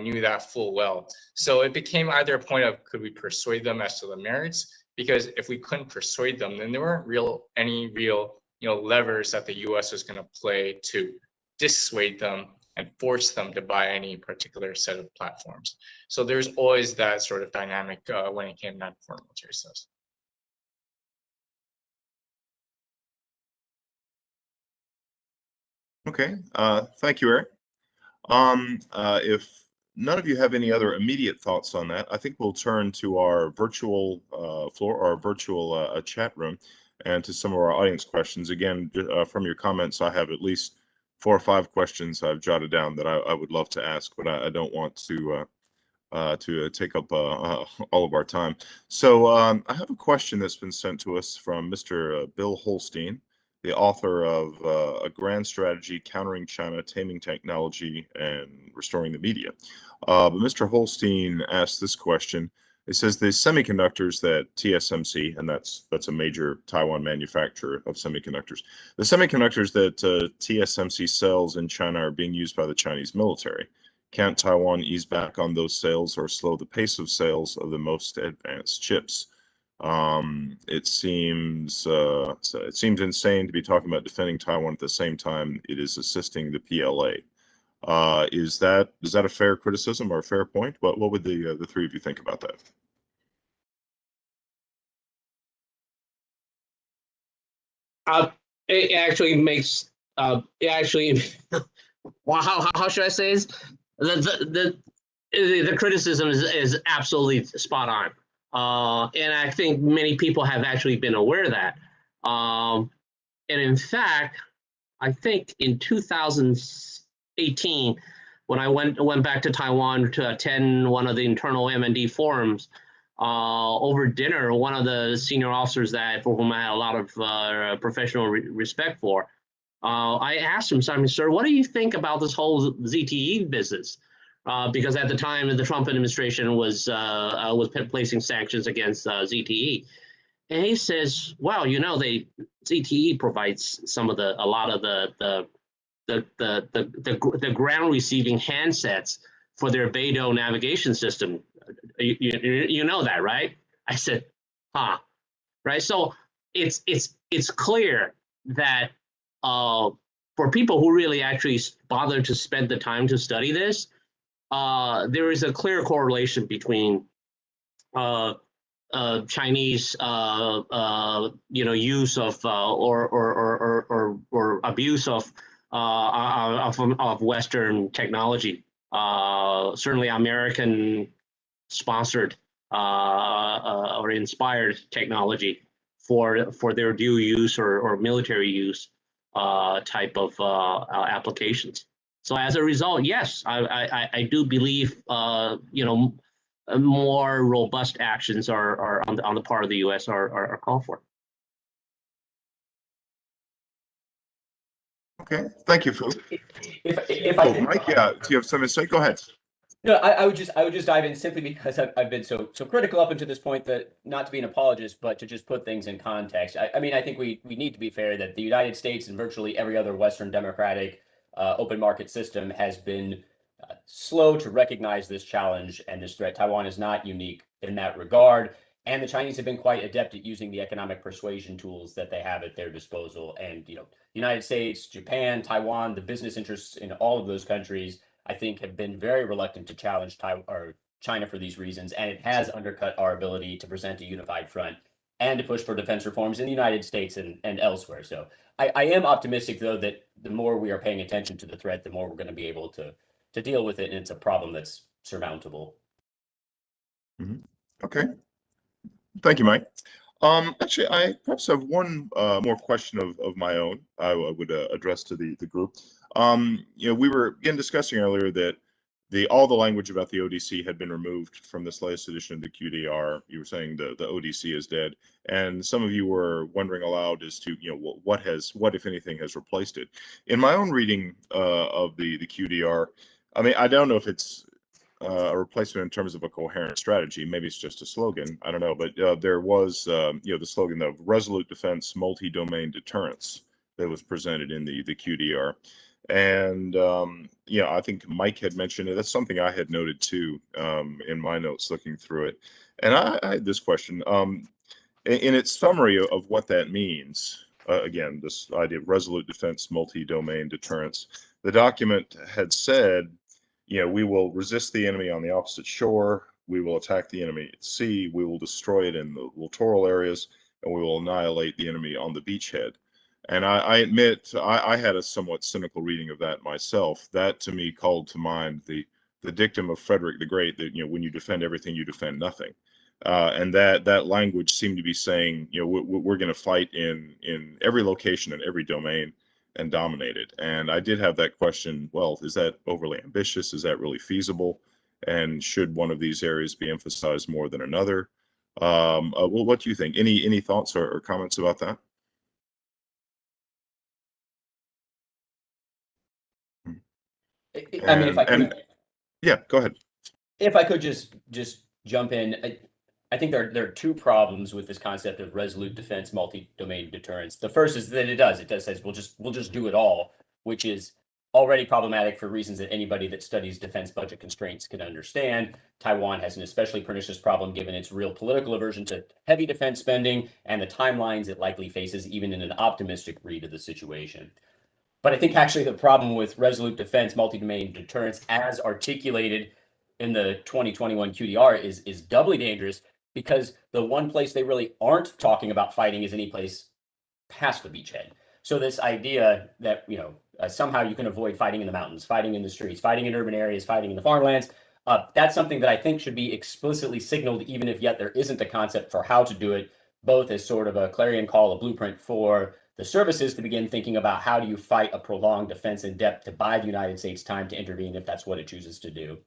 knew that full well. So it became either a point of, could we persuade them as to the merits? Because if we couldn't persuade them, then there weren't any real levers that the U.S. was going to play to dissuade them and force them to buy any particular set of platforms. So there's always that sort of dynamic when it came down to foreign military sales. Okay, thank you, Eric. If none of you have any other immediate thoughts on that, I think we'll turn to our virtual floor, our virtual chat room, and to some of our audience questions. Again, from your comments, I have at least 4 or 5 questions I've jotted down that I would love to ask, but I don't want to take up all of our time. So I have a question that's been sent to us from Mr. Bill Holstein, the author of A Grand Strategy, Countering China, Taming Technology, and Restoring the Media. But Mr. Holstein asked this question. It says the semiconductors that TSMC, and that's a major Taiwan manufacturer of semiconductors, the semiconductors that TSMC sells in China are being used by the Chinese military. Can't Taiwan ease back on those sales or slow the pace of sales of the most advanced chips? It seems insane to be talking about defending Taiwan at the same time it is assisting the PLA. Is that a fair criticism or a fair point? What would the three of you think about that? It actually makes well, how should I say this? The criticism is absolutely spot on, and I think many people have actually been aware of that. And in fact, I think in 2018, when I went back to Taiwan to attend one of the internal M&D forums, over dinner, one of the senior officers for whom I had a lot of professional respect for, I asked him, sir, what do you think about this whole ZTE business? Because at the time, the Trump administration was placing sanctions against ZTE, and he says, "Well, ZTE provides a lot of the ground receiving handsets for their Beidou navigation system. You know that, right?" I said, "Huh." Right. So it's clear that for people who really actually bother to spend the time to study this, there is a clear correlation between Chinese use of or abuse of Western technology, certainly American sponsored or inspired technology for their dual use or military use type of applications. So as a result, yes, I do believe more robust actions are on the part of the U.S. are called for. Okay, thank you, Fu. If I Oh, could, Mike, yeah, do you have something to say? Go ahead. no, I would just dive in simply because I've been so critical up until this point that not to be an apologist, but to just put things in context. I mean, I think we need to be fair that the United States and virtually every other Western democratic open market system has been slow to recognize this challenge and this threat. Taiwan is not unique in that regard. And the Chinese have been quite adept at using the economic persuasion tools that they have at their disposal. And, you know, the United States, Japan, Taiwan, the business interests in all of those countries, I think, have been very reluctant to challenge China for these reasons. And it has undercut our ability to present a unified front and to push for defense reforms in the United States and elsewhere. So I am optimistic, though, that the more we are paying attention to the threat, the more we're going to be able to deal with it. And it's a problem that's surmountable. Okay, thank you, Mike. Actually, I perhaps have one more question of my own I would address to the group. You know, we were again discussing earlier that all the language about the ODC had been removed from this latest edition of the QDR. You were saying the ODC is dead, and some of you were wondering aloud as to, you know, what if anything has replaced it. In my own reading of the QDR, I mean, I don't know if it's a replacement in terms of a coherent strategy. Maybe it's just a slogan. I don't know, but there was, you know, the slogan of resolute defense, multi-domain deterrence that was presented in the QDR. And yeah, I think Mike had mentioned it. That's something I had noted too in my notes looking through it. And I had this question. In its summary of what that means, again, this idea of resolute defense, multi-domain deterrence, the document had said, you know, we will resist the enemy on the opposite shore, we will attack the enemy at sea, we will destroy it in the littoral areas, and we will annihilate the enemy on the beachhead. And I admit, I had a somewhat cynical reading of that myself. That to me called to mind the dictum of Frederick the Great that, you know, when you defend everything, you defend nothing. And that language seemed to be saying, you know, we're going to fight in every location and every domain and dominate it. And I did have that question, well, is that overly ambitious? Is that really feasible? And should one of these areas be emphasized more than another? Well, what do you think? Any thoughts or comments about that? I mean, if I could, yeah, go ahead. if I could just jump in, I think there are two problems with this concept of resolute defense, multi-domain deterrence. The first is that it does says we'll just do it all, which is already problematic for reasons that anybody that studies defense budget constraints can understand. Taiwan has an especially pernicious problem given its real political aversion to heavy defense spending and the timelines it likely faces, even in an optimistic read of the situation. But I think actually the problem with resolute defense, multi-domain deterrence, as articulated in the 2021 QDR, is doubly dangerous because the one place they really aren't talking about fighting is any place past the beachhead. So this idea that, you know, somehow you can avoid fighting in the mountains, fighting in the streets, fighting in urban areas, fighting in the farmlands, that's something that I think should be explicitly signaled, even if yet there isn't a concept for how to do it, both as sort of a clarion call, a blueprint for the services to begin thinking about how do you fight a prolonged defense in depth to buy the United States time to intervene if that's what it chooses to do,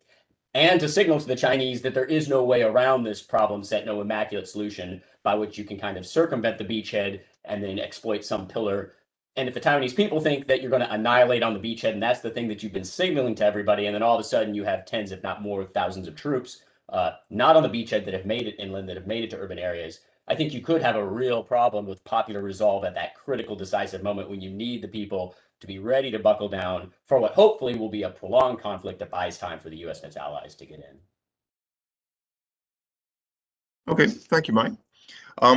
and to signal to the Chinese that there is no way around this problem set, no immaculate solution by which you can kind of circumvent the beachhead and then exploit some pillar. And if the Taiwanese people think that you're going to annihilate on the beachhead, and that's the thing that you've been signaling to everybody, and then all of a sudden you have tens, if not more, thousands of troops, not on the beachhead that have made it inland, that have made it to urban areas, I think you could have a real problem with popular resolve at that critical, decisive moment when you need the people to be ready to buckle down for what hopefully will be a prolonged conflict that buys time for the U.S. and its allies to get in. Okay, thank you, Mike.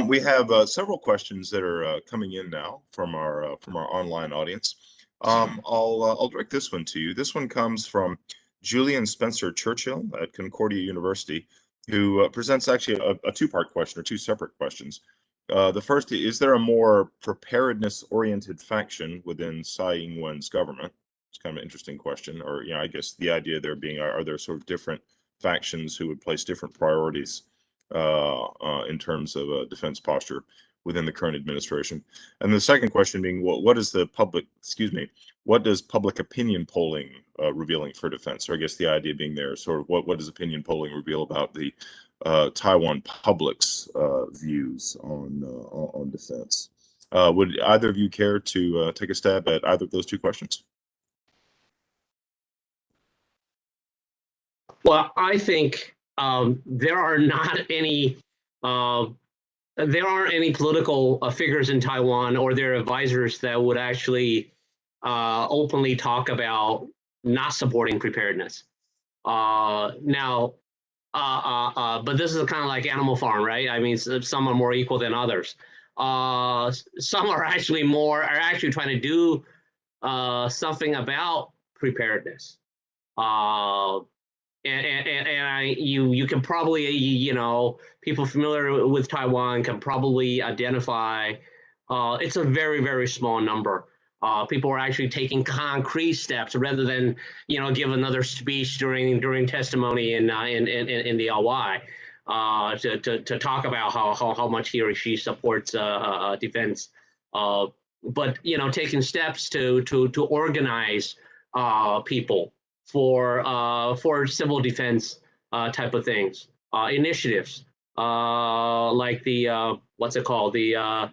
We have several questions that are coming in now from our online audience. I'll direct this one to you. This one comes from Julian Spencer Churchill at Concordia University, who presents actually a two-part question or two separate questions. The first, is there a more preparedness-oriented faction within Tsai Ing-wen's government? It's kind of an interesting question, or, you know, I guess the idea there being, are there sort of different factions who would place different priorities in terms of defense posture within the current administration? And the second question being, what is the public, what does public opinion polling revealing for defense? Or I guess the idea being there, sort of what does opinion polling reveal about the Taiwan public's views on defense? Would either of you care to take a stab at either of those two questions? Well, I think there are not any there aren't any political figures in Taiwan or their advisors that would actually openly talk about not supporting preparedness. But this is kind of like Animal Farm, right? I mean, some are more equal than others. Some are actually trying to do something about preparedness. You can probably, people familiar with Taiwan can probably identify, it's a very, very small number. People are actually taking concrete steps rather than, give another speech during testimony in the LY to talk about how much he or she supports defense. But taking steps to organize people for civil defense type of things, initiatives like the what's it called, the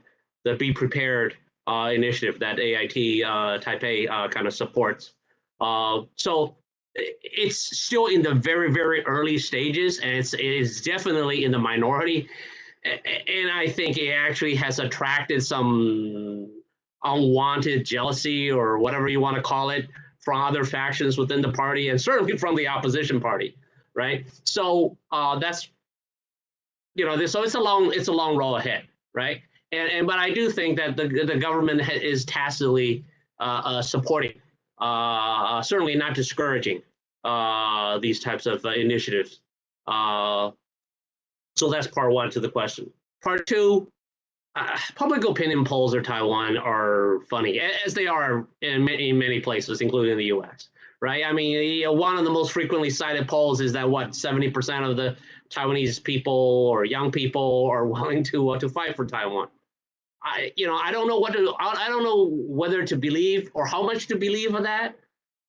Be Prepared initiative that AIT Taipei kind of supports. So it's still in the very, very early stages, and it is definitely in the minority. And I think it actually has attracted some unwanted jealousy or whatever you want to call it from other factions within the party, and certainly from the opposition party, right? So that's, so it's a long road ahead, right? But I do think that the government is tacitly supporting, certainly not discouraging these types of initiatives. So that's part one to the question. Part two, public opinion polls in Taiwan are funny, as they are in many places, including the U.S. Right? I mean, one of the most frequently cited polls is that 70% of the Taiwanese people or young people are willing to fight for Taiwan. I don't know whether to believe or how much to believe of that.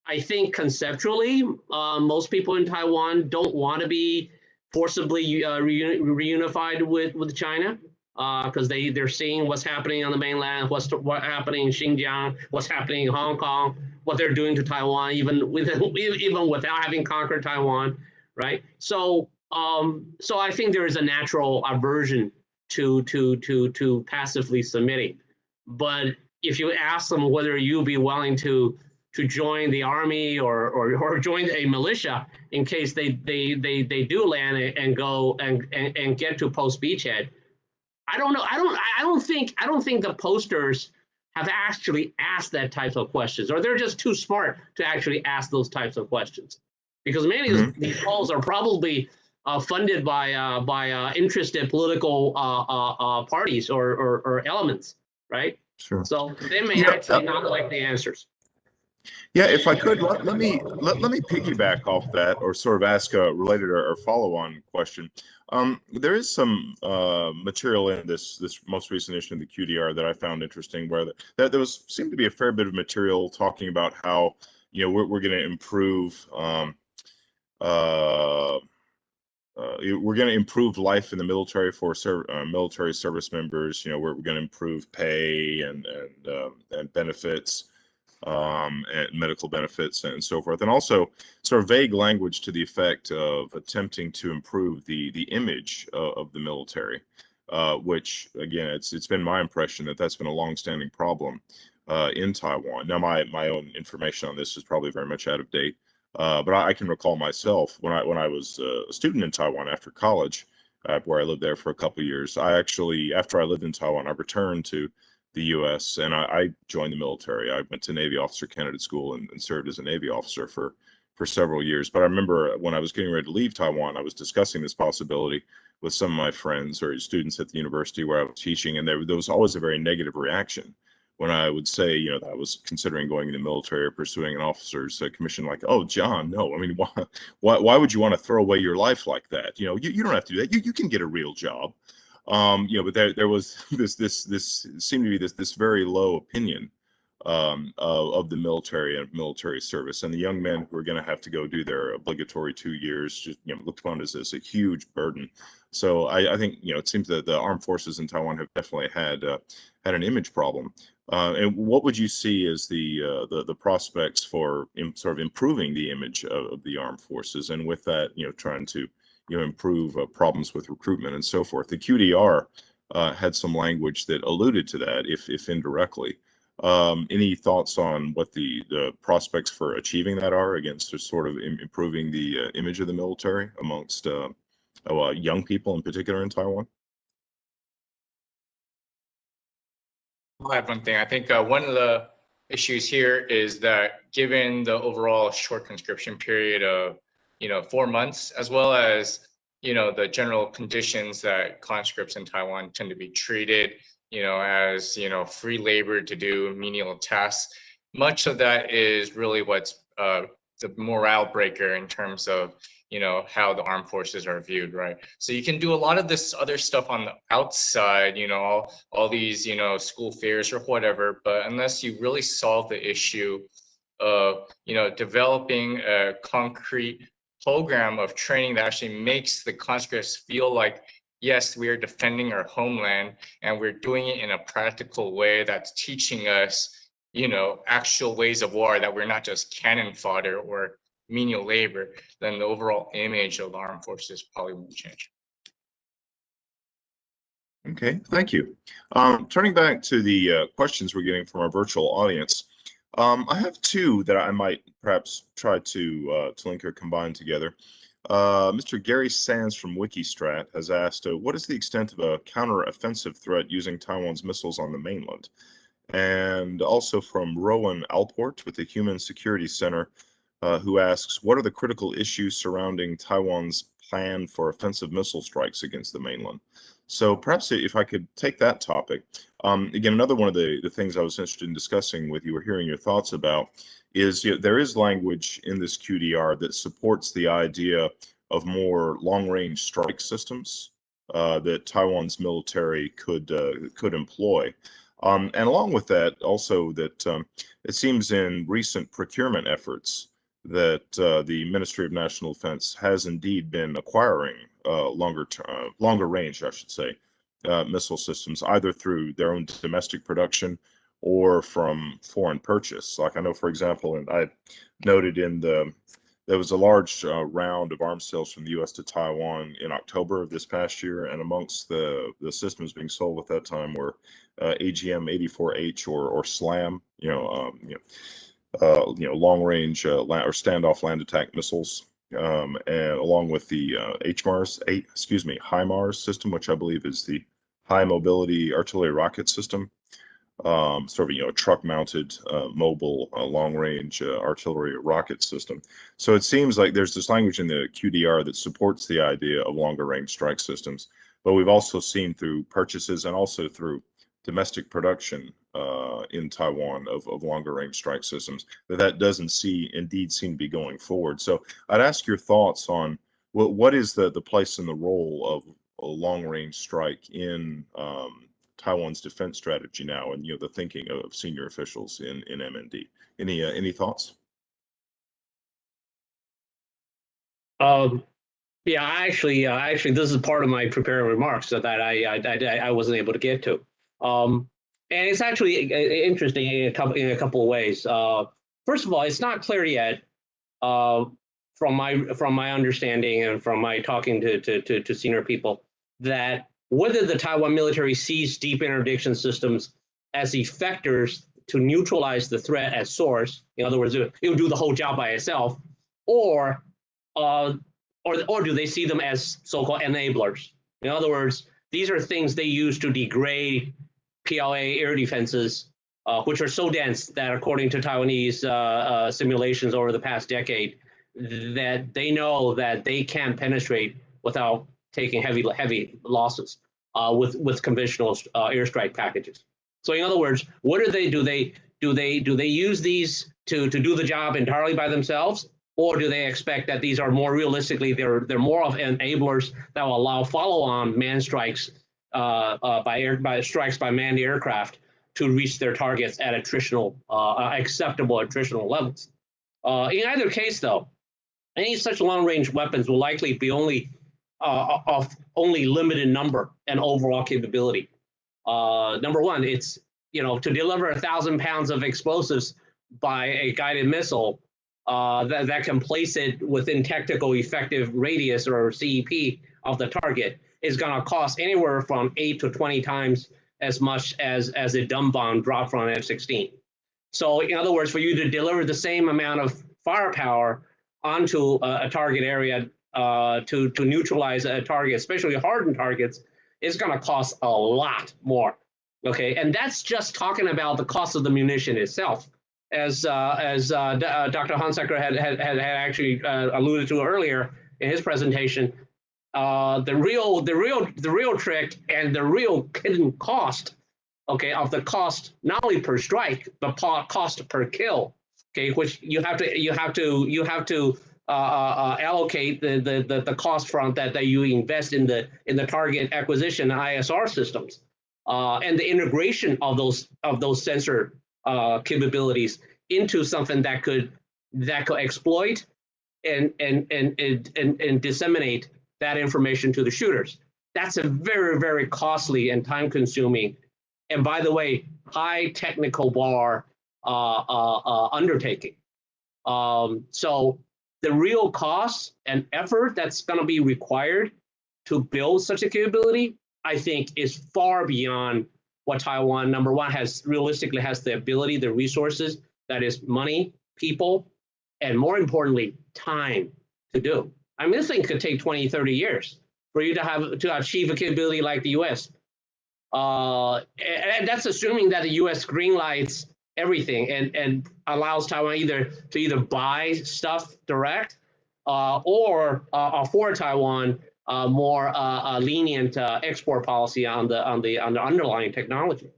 I think conceptually, most people in Taiwan don't want to be forcibly reunified with China. Because they're seeing what's happening on the mainland, what's happening in Xinjiang, what's happening in Hong Kong, what they're doing to Taiwan, even without having conquered Taiwan, right? So I think there is a natural aversion to passively submitting. But if you ask them whether you'll be willing to join the army or join a militia in case they do land and go and get to post beachhead, I don't know. I don't think the posters have actually asked that type of questions, or they're just too smart to actually ask those types of questions, because many of these polls are probably funded by interested political parties or elements, right? Sure. So they may actually not like the answers. Yeah, if I could, let me piggyback off that, or sort of ask a related or follow-on question. There is some material in this most recent issue of the QDR that I found interesting, where there seemed to be a fair bit of material talking about how we're going to improve we're going to improve life in the military for military service members. We're going to improve pay and benefits. And medical benefits and so forth, and also sort of vague language to the effect of attempting to improve the image of the military, which again, it's been my impression that that's been a longstanding problem in Taiwan. Now, my own information on this is probably very much out of date, but I can recall myself when I was a student in Taiwan after college, where I lived there for a couple of years. I actually, after I lived in Taiwan, I returned to the U.S. and I joined the military. I went to Navy officer candidate school and served as a Navy officer for several years. But I remember when I was getting ready to leave Taiwan, I was discussing this possibility with some of my friends or students at the university where I was teaching, and there was always a very negative reaction when I would say, that I was considering going into the military or pursuing an officer's commission. Like, oh, John, no, I mean, why would you want to throw away your life like that? You don't have to do that. You can get a real job. But there was this seemed to be this very low opinion of the military and military service, and the young men who are going to have to go do their obligatory 2 years, just looked upon as a huge burden. So I think it seems that the armed forces in Taiwan have definitely had an image problem. And what would you see as the prospects for sort of improving the image of the armed forces, and with that, trying to improve problems with recruitment and so forth? The QDR had some language that alluded to that, if indirectly. Any thoughts on what the prospects for achieving that are, against just sort of improving the image of the military amongst young people in particular in Taiwan? I'll add one thing. I think one of the issues here is that given the overall short conscription period of 4 months, as well as the general conditions that conscripts in Taiwan tend to be treated as free labor to do menial tasks, much of that is really what's the morale breaker in terms of how the armed forces are viewed, right? So you can do a lot of this other stuff on the outside, all these school fairs or whatever, but unless you really solve the issue of developing a concrete program of training that actually makes the conscripts feel like, yes, we are defending our homeland, and we're doing it in a practical way that's teaching us actual ways of war, that we're not just cannon fodder or menial labor, then the overall image of the armed forces probably won't change. Okay, thank you. Turning back to the questions we're getting from our virtual audience, I have two that I might perhaps try to link or combine together. Mr. Gary Sands from Wikistrat has asked, what is the extent of a counter-offensive threat using Taiwan's missiles on the mainland? And also from Rowan Alport with the Human Security Center, who asks, what are the critical issues surrounding Taiwan's plan for offensive missile strikes against the mainland? So perhaps if I could take that topic. Again, another one of the things I was interested in discussing with you or hearing your thoughts about is there is language in this QDR that supports the idea of more long-range strike systems that Taiwan's military could employ. And along with that, also that it seems in recent procurement efforts that the Ministry of National Defense has indeed been acquiring longer range, I should say, missile systems, either through their own domestic production or from foreign purchase. Like I know, for example, and I noted there was a large round of arms sales from the U.S. to Taiwan in October of this past year, and amongst the systems being sold at that time were AGM-84H or SLAM, long-range or standoff land attack missiles, and along with the HIMARS system, which I believe is the High Mobility Artillery Rocket System, sort of a truck-mounted mobile long-range artillery rocket system. So it seems like there's this language in the QDR that supports the idea of longer-range strike systems, but we've also seen through purchases and also through domestic production in Taiwan of longer-range strike systems that doesn't indeed seem to be going forward. So I'd ask your thoughts on what is the place and the role of a long-range strike in Taiwan's defense strategy now, and the thinking of senior officials in MND. Any thoughts? Yeah, actually, this is part of my prepared remarks that I wasn't able to get to, and it's actually interesting in a couple of ways. First of all, it's not clear yet, from my understanding and from my talking to senior people, that whether the Taiwan military sees deep interdiction systems as effectors to neutralize the threat at source, in other words, it will do the whole job by itself, or do they see them as so-called enablers? In other words, these are things they use to degrade PLA air defenses, which are so dense that, according to Taiwanese simulations over the past decade, that they know that they can't penetrate without taking heavy losses with conventional airstrike packages. So in other words, what do they do? Do they use these to do the job entirely by themselves, or do they expect that these are more realistically they're more of enablers that will allow follow-on manned strikes by strikes by manned aircraft to reach their targets at attritional, acceptable attritional levels. In either case, though, any such long-range weapons will likely be only of only limited number and overall capability. Number one, it's to deliver 1,000 pounds of explosives by a guided missile that can place it within technical effective radius or CEP of the target is going to cost anywhere from 8 to 20 times as much as a dumb bomb dropped from an F-16. So in other words, for you to deliver the same amount of firepower onto a target area to neutralize a target, especially hardened targets, is going to cost a lot more. Okay, and that's just talking about the cost of the munition itself. As Dr. Hunziker had actually alluded to earlier in his presentation, the real trick and the real hidden cost, okay, of the cost not only per strike but cost per kill, okay, which you have to allocate the cost from that you invest in the target acquisition ISR systems, and the integration of those sensor capabilities into something that could exploit and disseminate that information to the shooters. That's a very, very costly and time-consuming, and by the way, high technical bar undertaking. So the real cost and effort that's going to be required to build such a capability, I think, is far beyond what Taiwan, number one, realistically has the ability, the resources, that is money, people, and more importantly, time to do. I mean, this thing could take 20, 30 years for you to achieve a capability like the U.S. And that's assuming that the U.S. greenlights everything and allows Taiwan either buy stuff direct or afford Taiwan more lenient export policy on the underlying technology.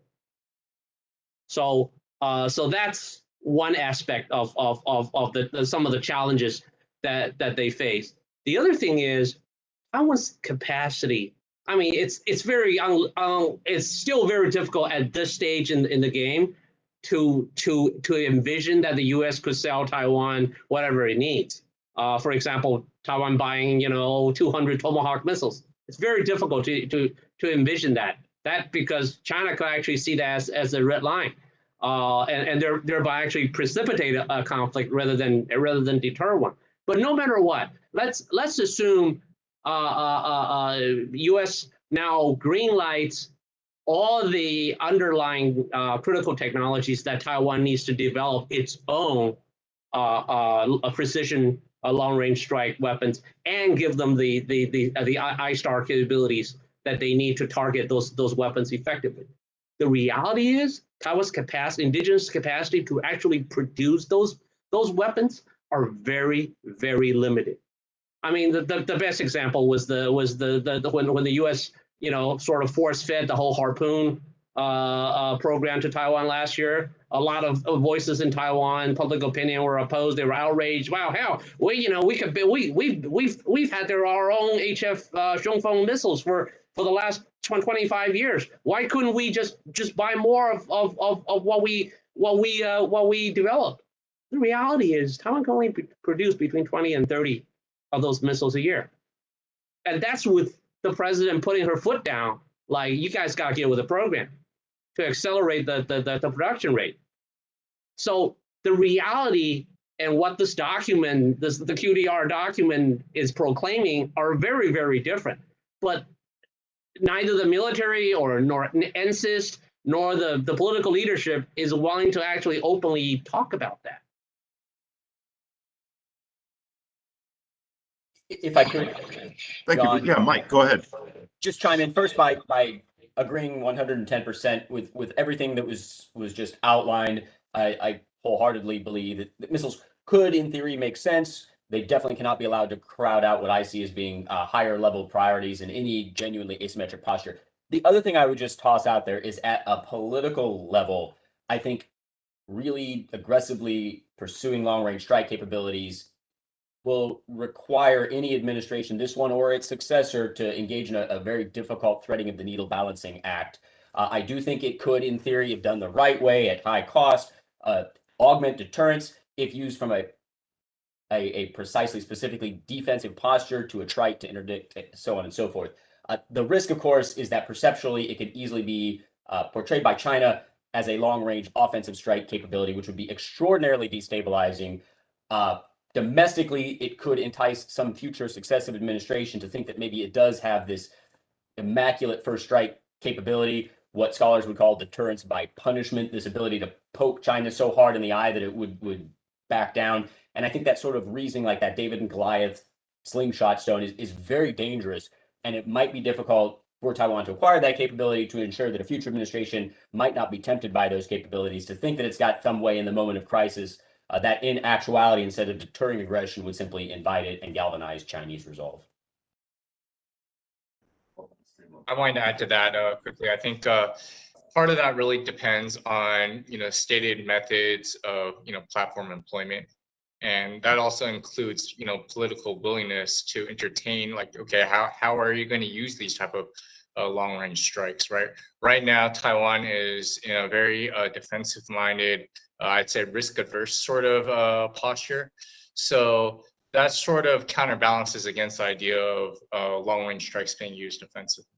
So that's one aspect of some of the challenges that they face. The other thing is Taiwan's capacity. I mean, it's still very difficult at this stage in the game to envision that the U.S. could sell Taiwan whatever it needs. For example, Taiwan buying 200 Tomahawk missiles. It's very difficult to envision that because China could actually see that as a red line, and thereby actually precipitate a conflict rather than deter one. But no matter what, let's assume U.S. now green lights all the underlying critical technologies that Taiwan needs to develop its own precision long-range strike weapons and give them the ISTAR capabilities that they need to target those weapons effectively. The reality is Taiwan's capacity, indigenous capacity to actually produce those weapons are very, very limited. I mean, the best example was when the U.S. sort of force-fed the whole Harpoon program to Taiwan last year. A lot of voices in Taiwan, public opinion, were opposed. They were outraged. Wow, hell, we've had our own HF Zhongfeng missiles for the last 25 years. Why couldn't we just buy more of what we developed? The reality is Taiwan can only produce between 20 and 30 of those missiles a year, and that's with the president putting her foot down, like, you guys got to get with the program to accelerate the production rate. So the reality and what this document, the QDR document, is proclaiming are very, very different. But neither the military nor NSIST nor the political leadership is willing to actually openly talk about that. If I could, Thank John, you. Yeah, Mike, go ahead. just chime in first by agreeing 110% with everything that was just outlined. I wholeheartedly believe that missiles could, in theory, make sense. They definitely cannot be allowed to crowd out what I see as being higher level priorities in any genuinely asymmetric posture. The other thing I would just toss out there is, at a political level, I think really aggressively pursuing long-range strike capabilities will require any administration, this one or its successor, to engage in a very difficult threading of the needle balancing act. I do think it could, in theory, if done the right way at high cost, augment deterrence if used from a precisely, specifically defensive posture to attrite, to interdict, so on and so forth. The risk, of course, is that perceptually it could easily be portrayed by China as a long-range offensive strike capability, which would be extraordinarily destabilizing. Domestically, it could entice some future successive administration to think that maybe it does have this immaculate first strike capability, what scholars would call deterrence by punishment, this ability to poke China so hard in the eye that it would back down. And I think that sort of reasoning, like that David and Goliath slingshot stone, is very dangerous. And it might be difficult for Taiwan to acquire that capability to ensure that a future administration might not be tempted by those capabilities, to think that it's got some way in the moment of crisis that in actuality, instead of deterring aggression, would simply invite it and galvanize Chinese resolve. I wanted to add to that quickly. I think part of that really depends on stated methods of platform employment, and that also includes political willingness to entertain, like, okay, how are you going to use these type of long range strikes, right? Right now, Taiwan is in a very defensive minded, I'd say risk adverse sort of posture. So that sort of counterbalances against the idea of long range strikes being used offensively.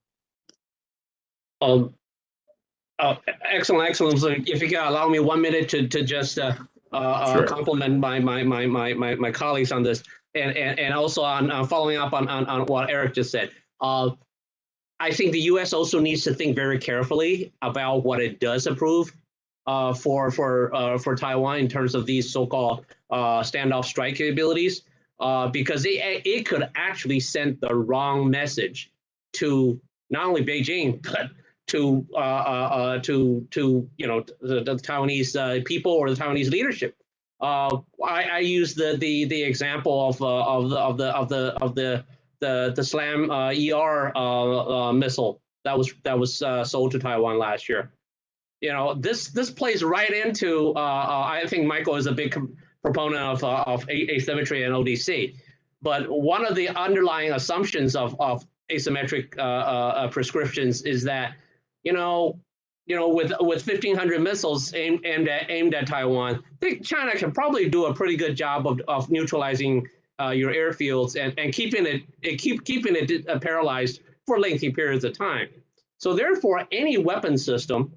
Excellent. So if you can allow me 1 minute to just Sure. compliment my colleagues on this, and also on following up on what Eric just said. I think the U.S. also needs to think very carefully about what it does approve for Taiwan in terms of these so-called standoff strike capabilities, because it could actually send the wrong message to not only Beijing but to the Taiwanese people or the Taiwanese leadership. I use the example of the SLAM ER missile that was sold to Taiwan last year. This plays right into I think Michael is a big proponent of asymmetry and ODC, but one of the underlying assumptions of asymmetric prescriptions is that with 1,500 missiles aimed at Taiwan, I think China can probably do a pretty good job of neutralizing your airfields and keeping it paralyzed for lengthy periods of time. So therefore, any weapon system,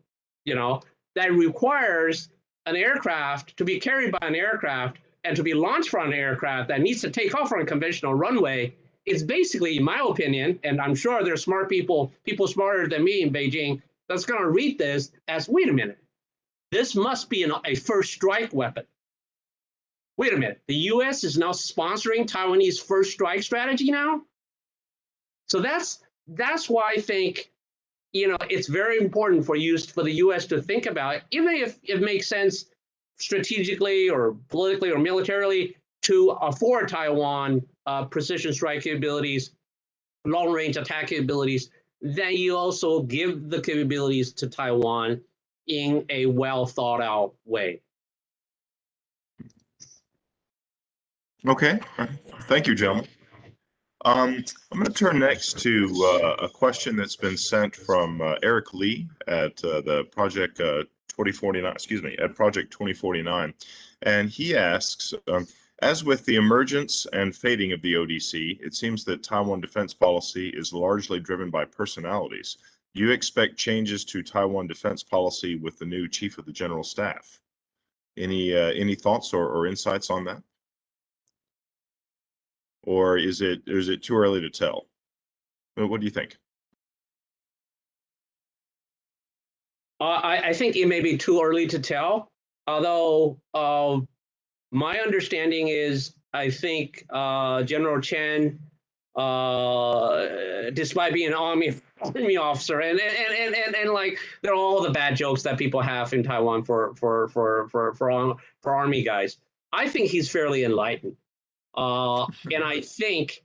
that requires an aircraft to be carried by an aircraft and to be launched from an aircraft that needs to take off on a conventional runway, is basically, in my opinion, and I'm sure there's smart people smarter than me in Beijing, that's going to read this as, wait a minute, this must be a first strike weapon. Wait a minute, the U.S. is now sponsoring Taiwanese first strike strategy now? So that's why I think it's very important for the U.S. to think about, even if it makes sense strategically or politically or militarily, to afford Taiwan precision strike capabilities, long-range attack capabilities, then you also give the capabilities to Taiwan in a well-thought-out way. Okay. Thank you, gentlemen. I'm going to turn next to a question that's been sent from Eric Lee at the Project 2049. Excuse me, at Project 2049, and he asks, as with the emergence and fading of the ODC, it seems that Taiwan defense policy is largely driven by personalities. Do you expect changes to Taiwan defense policy with the new Chief of the General Staff? Any thoughts or insights on that? Or is it too early to tell? What do you think? I think it may be too early to tell, although my understanding is, I think General Chen, despite being an army officer, and like, there are all the bad jokes that people have in Taiwan for army guys, I think he's fairly enlightened. And I think,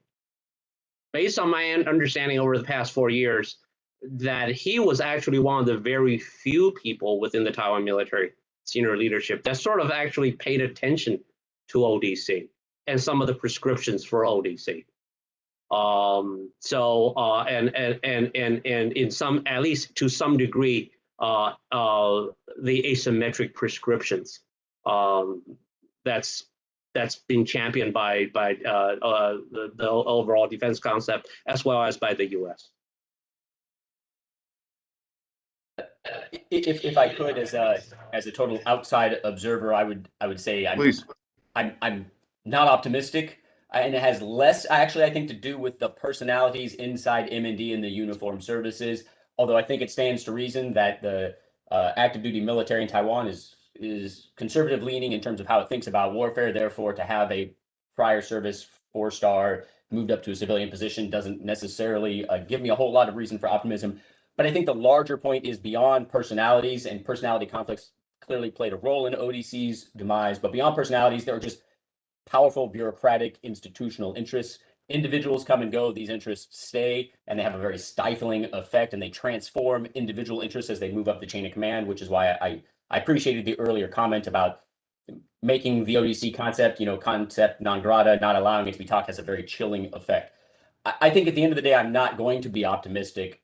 based on my understanding over the past 4 years, that he was actually one of the very few people within the Taiwan military senior leadership that sort of actually paid attention to ODC and some of the prescriptions for ODC. And in some, at least to some degree, the asymmetric prescriptions. That's been championed by the overall defense concept as well as by the U.S. If I could, as a total outside observer, I would say Please. I'm not optimistic, and it has less actually I think to do with the personalities inside M&D and the uniformed services. Although I think it stands to reason that the active duty military in Taiwan is conservative leaning in terms of how it thinks about warfare. Therefore, to have a prior service 4-star moved up to a civilian position doesn't necessarily give me a whole lot of reason for optimism. But I think the larger point is beyond personalities, and personality conflicts clearly played a role in ODC's demise. But beyond personalities, there are just powerful bureaucratic institutional interests. Individuals come and go, these interests stay, and they have a very stifling effect, and they transform individual interests as they move up the chain of command, which is why I appreciated the earlier comment about making the ODC concept, concept non grata, not allowing it to be talked, has a very chilling effect. I think at the end of the day, I'm not going to be optimistic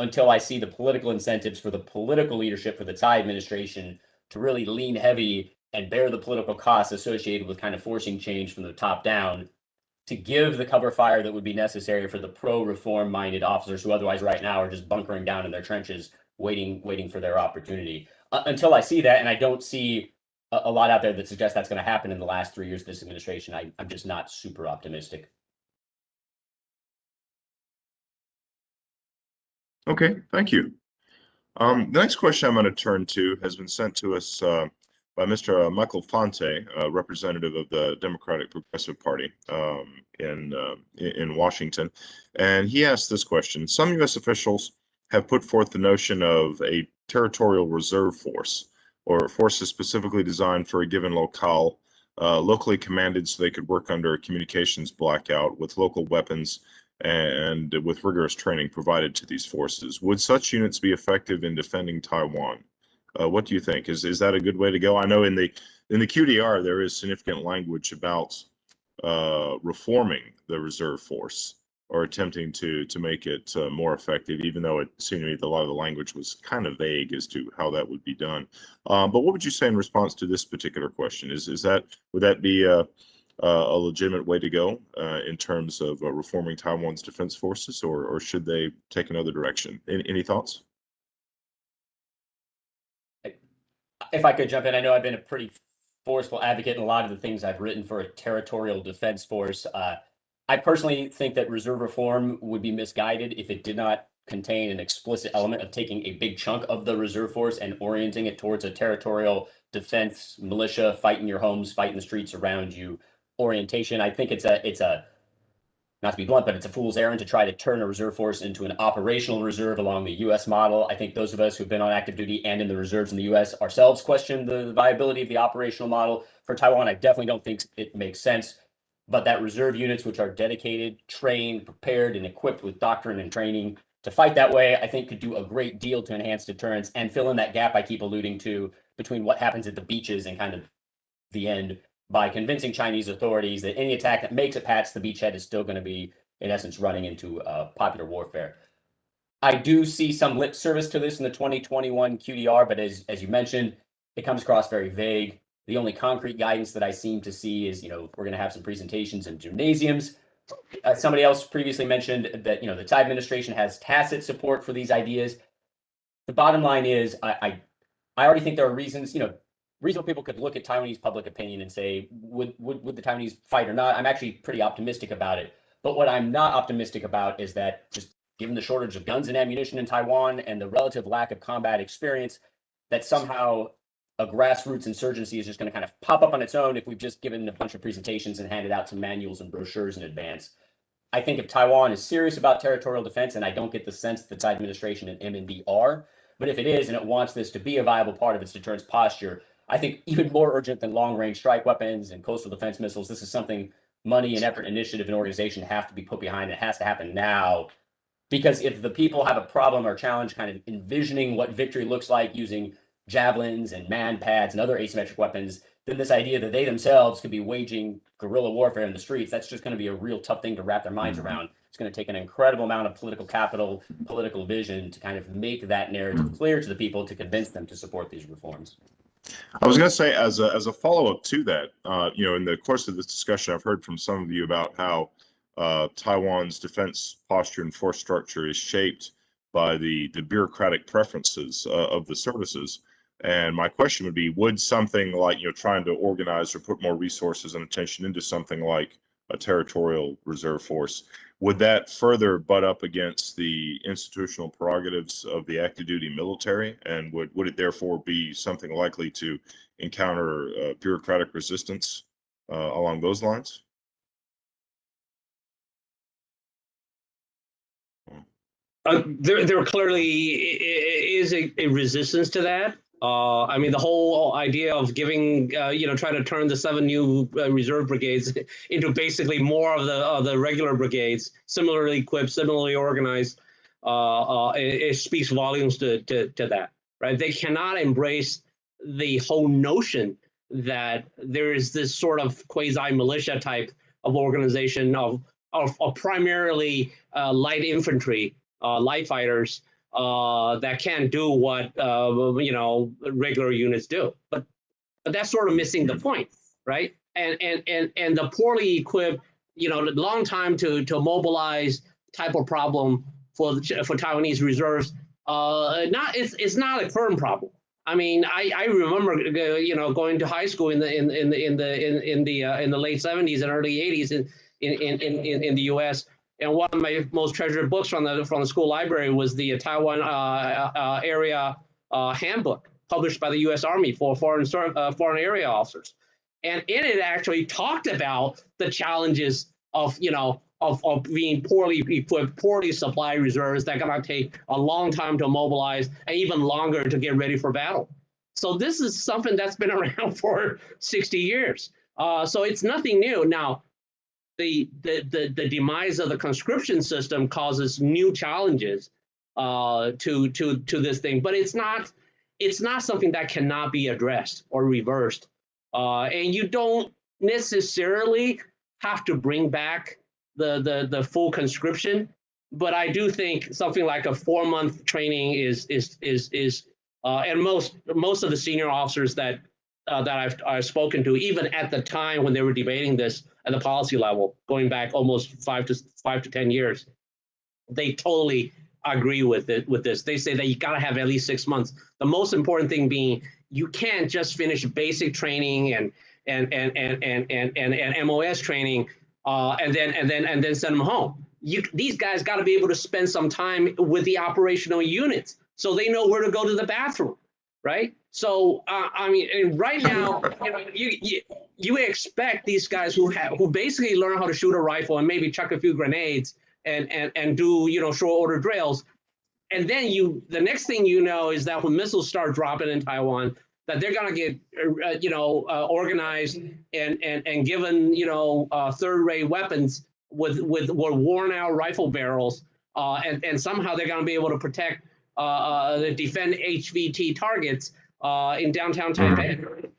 until I see the political incentives for the political leadership for the Tsai administration to really lean heavy and bear the political costs associated with kind of forcing change from the top down, to give the cover fire that would be necessary for the pro-reform minded officers who otherwise right now are just bunkering down in their trenches, waiting for their opportunity. Until I see that, and I don't see a lot out there that suggests that's going to happen in the last 3 years of this administration, I'm just not super optimistic. Okay, thank you. The next question I'm going to turn to has been sent to us by Mr. Michael Fonte, representative of the Democratic Progressive Party in Washington. And he asked this question: some U.S. officials have put forth the notion of a territorial reserve force, or forces specifically designed for a given locale, locally commanded so they could work under a communications blackout with local weapons and with rigorous training provided to these forces. Would such units be effective in defending Taiwan? What do you think? Is that a good way to go? I know in the QDR there is significant language about reforming the reserve force, or attempting to make it more effective, even though it seemed to me that a lot of the language was kind of vague as to how that would be done. But what would you say in response to this particular question? Would that be a legitimate way to go in terms of reforming Taiwan's defense forces, or should they take another direction? Any thoughts? If I could jump in, I know I've been a pretty forceful advocate in a lot of the things I've written for a territorial defense force. I personally think that reserve reform would be misguided if it did not contain an explicit element of taking a big chunk of the reserve force and orienting it towards a territorial defense, militia, fight in your homes, fight in the streets around you orientation. I think it's a not to be blunt, but it's a fool's errand to try to turn a reserve force into an operational reserve along the U.S. model. I think those of us who've been on active duty and in the reserves in the U.S. ourselves question the viability of the operational model. For Taiwan, I definitely don't think it makes sense. But that reserve units, which are dedicated, trained, prepared, and equipped with doctrine and training to fight that way, I think could do a great deal to enhance deterrence and fill in that gap I keep alluding to between what happens at the beaches and kind of the end, by convincing Chinese authorities that any attack that makes it past the beachhead is still going to be, in essence, running into popular warfare. I do see some lip service to this in the 2021 QDR, but as you mentioned, it comes across very vague. The only concrete guidance that I seem to see is, we're going to have some presentations in gymnasiums. Somebody else previously mentioned that, the Tsai administration has tacit support for these ideas. The bottom line is, I already think there are reasons, reasonable people could look at Taiwanese public opinion and say, would the Taiwanese fight or not? I'm actually pretty optimistic about it. But what I'm not optimistic about is that, just given the shortage of guns and ammunition in Taiwan and the relative lack of combat experience, that somehow a grassroots insurgency is just going to kind of pop up on its own if we've just given a bunch of presentations and handed out some manuals and brochures in advance. I think if Taiwan is serious about territorial defense, and I don't get the sense that the Tsai administration and MND are, but if it is and it wants this to be a viable part of its deterrence posture, I think even more urgent than long-range strike weapons and coastal defense missiles, this is something money and effort, initiative, and organization have to be put behind. It has to happen now. Because if the people have a problem or challenge kind of envisioning what victory looks like using javelins and man pads and other asymmetric weapons, then this idea that they themselves could be waging guerrilla warfare in the streets, that's just going to be a real tough thing to wrap their minds around. It's going to take an incredible amount of political capital, political vision to kind of make that narrative clear to the people to convince them to support these reforms. I was going to say, as a follow-up to that, in the course of this discussion, I've heard from some of you about how Taiwan's defense posture and force structure is shaped by the bureaucratic preferences of the services. And my question would be, would something like, trying to organize or put more resources and attention into something like a territorial reserve force, would that further butt up against the institutional prerogatives of the active duty military? And would it therefore be something likely to encounter bureaucratic resistance along those lines? There clearly is a resistance to that. I mean, the whole idea of giving, trying to turn the 7 new reserve brigades into basically more of the regular brigades, similarly equipped, similarly organized, it speaks volumes to that, right? They cannot embrace the whole notion that there is this sort of quasi-militia type of organization of primarily light infantry, light fighters, that can do what regular units do, but that's sort of missing the point, right? And the poorly equipped, long time to mobilize type of problem for Taiwanese reserves. It's not a current problem. I mean, I remember going to high school in the late 70s and early 80s in the U.S. And one of my most treasured books from the school library was the Taiwan area handbook published by the U.S. Army for foreign area officers, and in it actually talked about the challenges of being poorly equipped, poorly supplied reserves that are going to take a long time to mobilize and even longer to get ready for battle. So this is something that's been around for 60 years. So it's nothing new. Now, the demise of the conscription system causes new challenges to this thing, but it's not something that cannot be addressed or reversed. And you don't necessarily have to bring back the full conscription, but I do think something like a 4-month training is and most of the senior officers that I've spoken to, even at the time when they were debating this at the policy level, going back almost 5 to 10 years, they totally agree with this. They say that you got to have at least 6 months. The most important thing being you can't just finish basic training and MOS training and then send them home. These guys got to be able to spend some time with the operational units so they know where to go to the bathroom, right? So I mean, right now, you expect these guys who basically learn how to shoot a rifle and maybe chuck a few grenades and do short order drills, and then the next thing is that when missiles start dropping in Taiwan, that they're gonna get organized and given third-rate weapons with worn-out rifle barrels, and somehow they're gonna be able to protect defend HVT targets in downtown Taipei.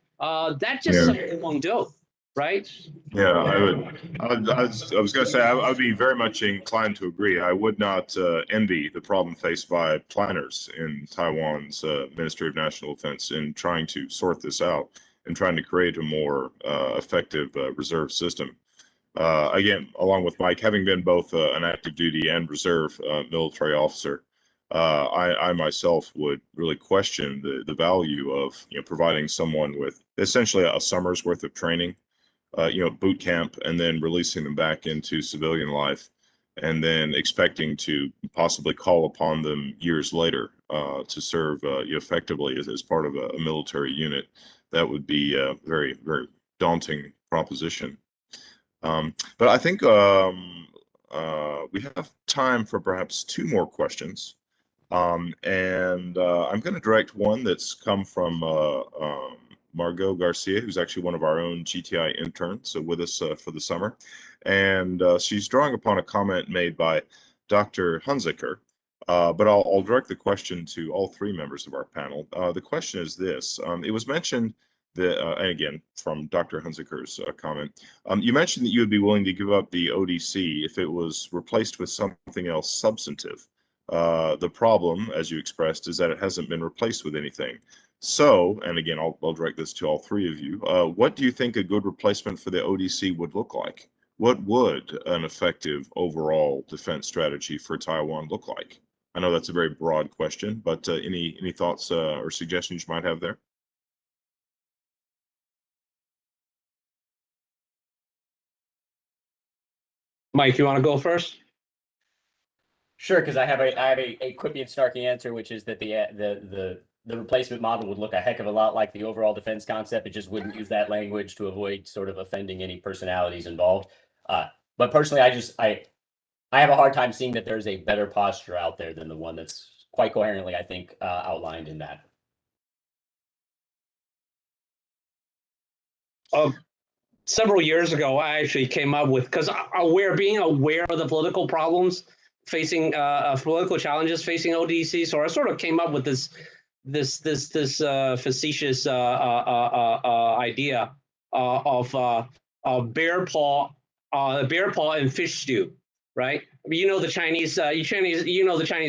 That just something won't do, right? Yeah, I was going to say I would be very much inclined to agree. I would not envy the problem faced by planners in Taiwan's Ministry of National Defense in trying to sort this out and trying to create a more effective reserve system. Again, along with Mike, having been both an active duty and reserve military officer, I myself would really question the value of providing someone with essentially a summer's worth of training, boot camp, and then releasing them back into civilian life, and then expecting to possibly call upon them years later to serve effectively as part of a military unit. That would be a very, very daunting proposition. But I think we have time for perhaps 2 more questions. And I'm going to direct one that's come from Margot Garcia, who's actually one of our own GTI interns with us for the summer. And she's drawing upon a comment made by Dr. Hunziker, but I'll direct the question to all 3 members of our panel. The question is this. It was mentioned And again, from Dr. Hunziker's comment, you mentioned that you would be willing to give up the ODC if it was replaced with something else substantive. The problem, as you expressed, is that it hasn't been replaced with anything. So, and again, I'll direct this to all three of you. What do you think a good replacement for the ODC would look like? What would an effective overall defense strategy for Taiwan look like? I know that's a very broad question, but any thoughts or suggestions you might have there? Mike, you want to go first? Sure, because I have a quippy and snarky answer, which is that the replacement model would look a heck of a lot like the overall defense concept. It just wouldn't use that language to avoid sort of offending any personalities involved. But personally, I have a hard time seeing that there's a better posture out there than the one that's quite coherently, I think, outlined in that. Several years ago, I actually came up with, because being aware of the political problems facing political challenges facing ODC, so I sort of came up with this facetious idea of bear paw and fish stew, right? You know the Chinese